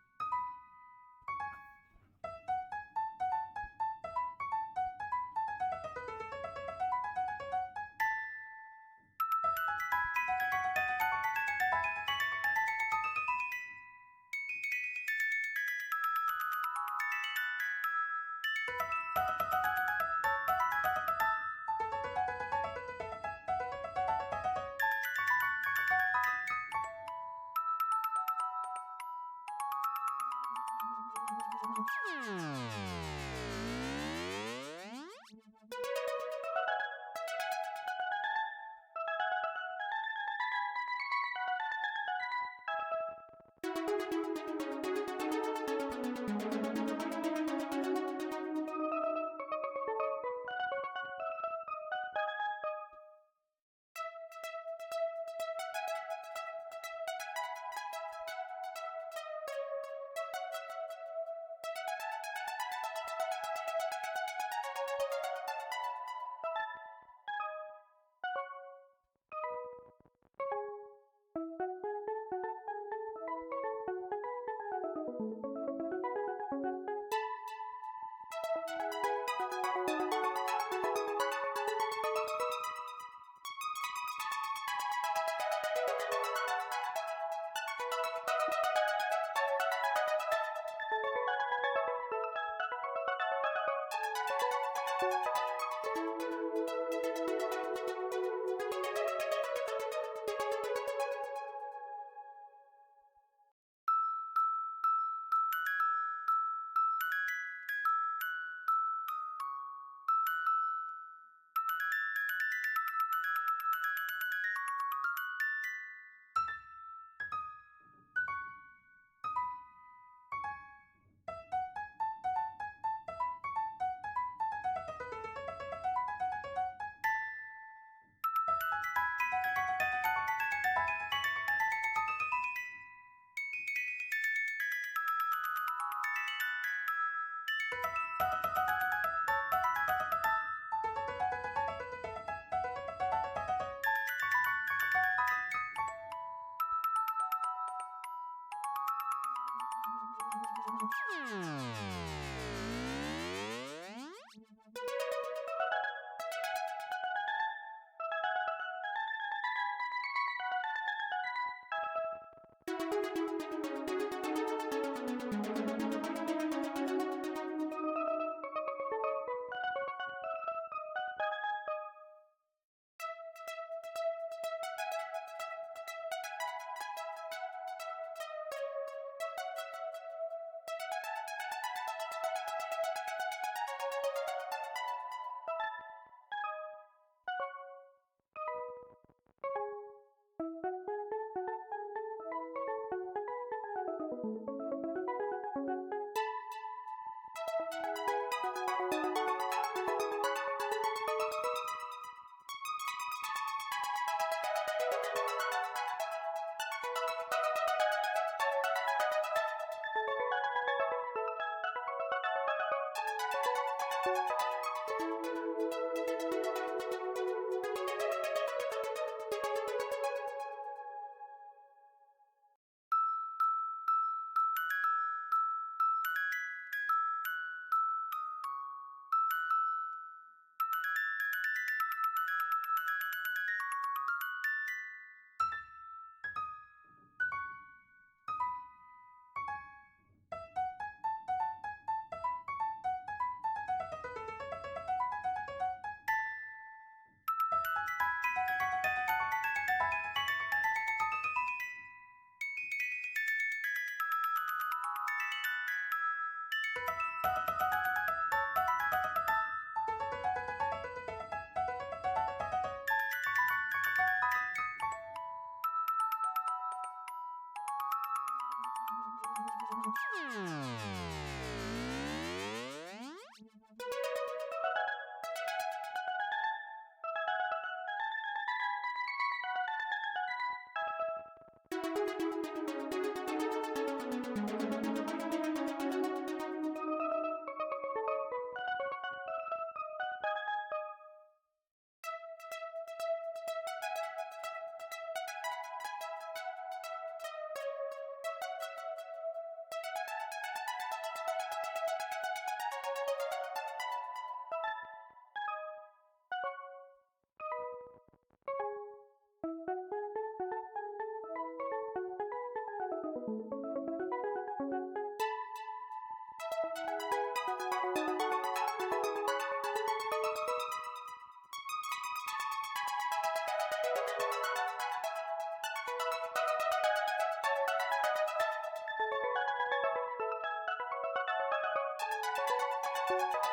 you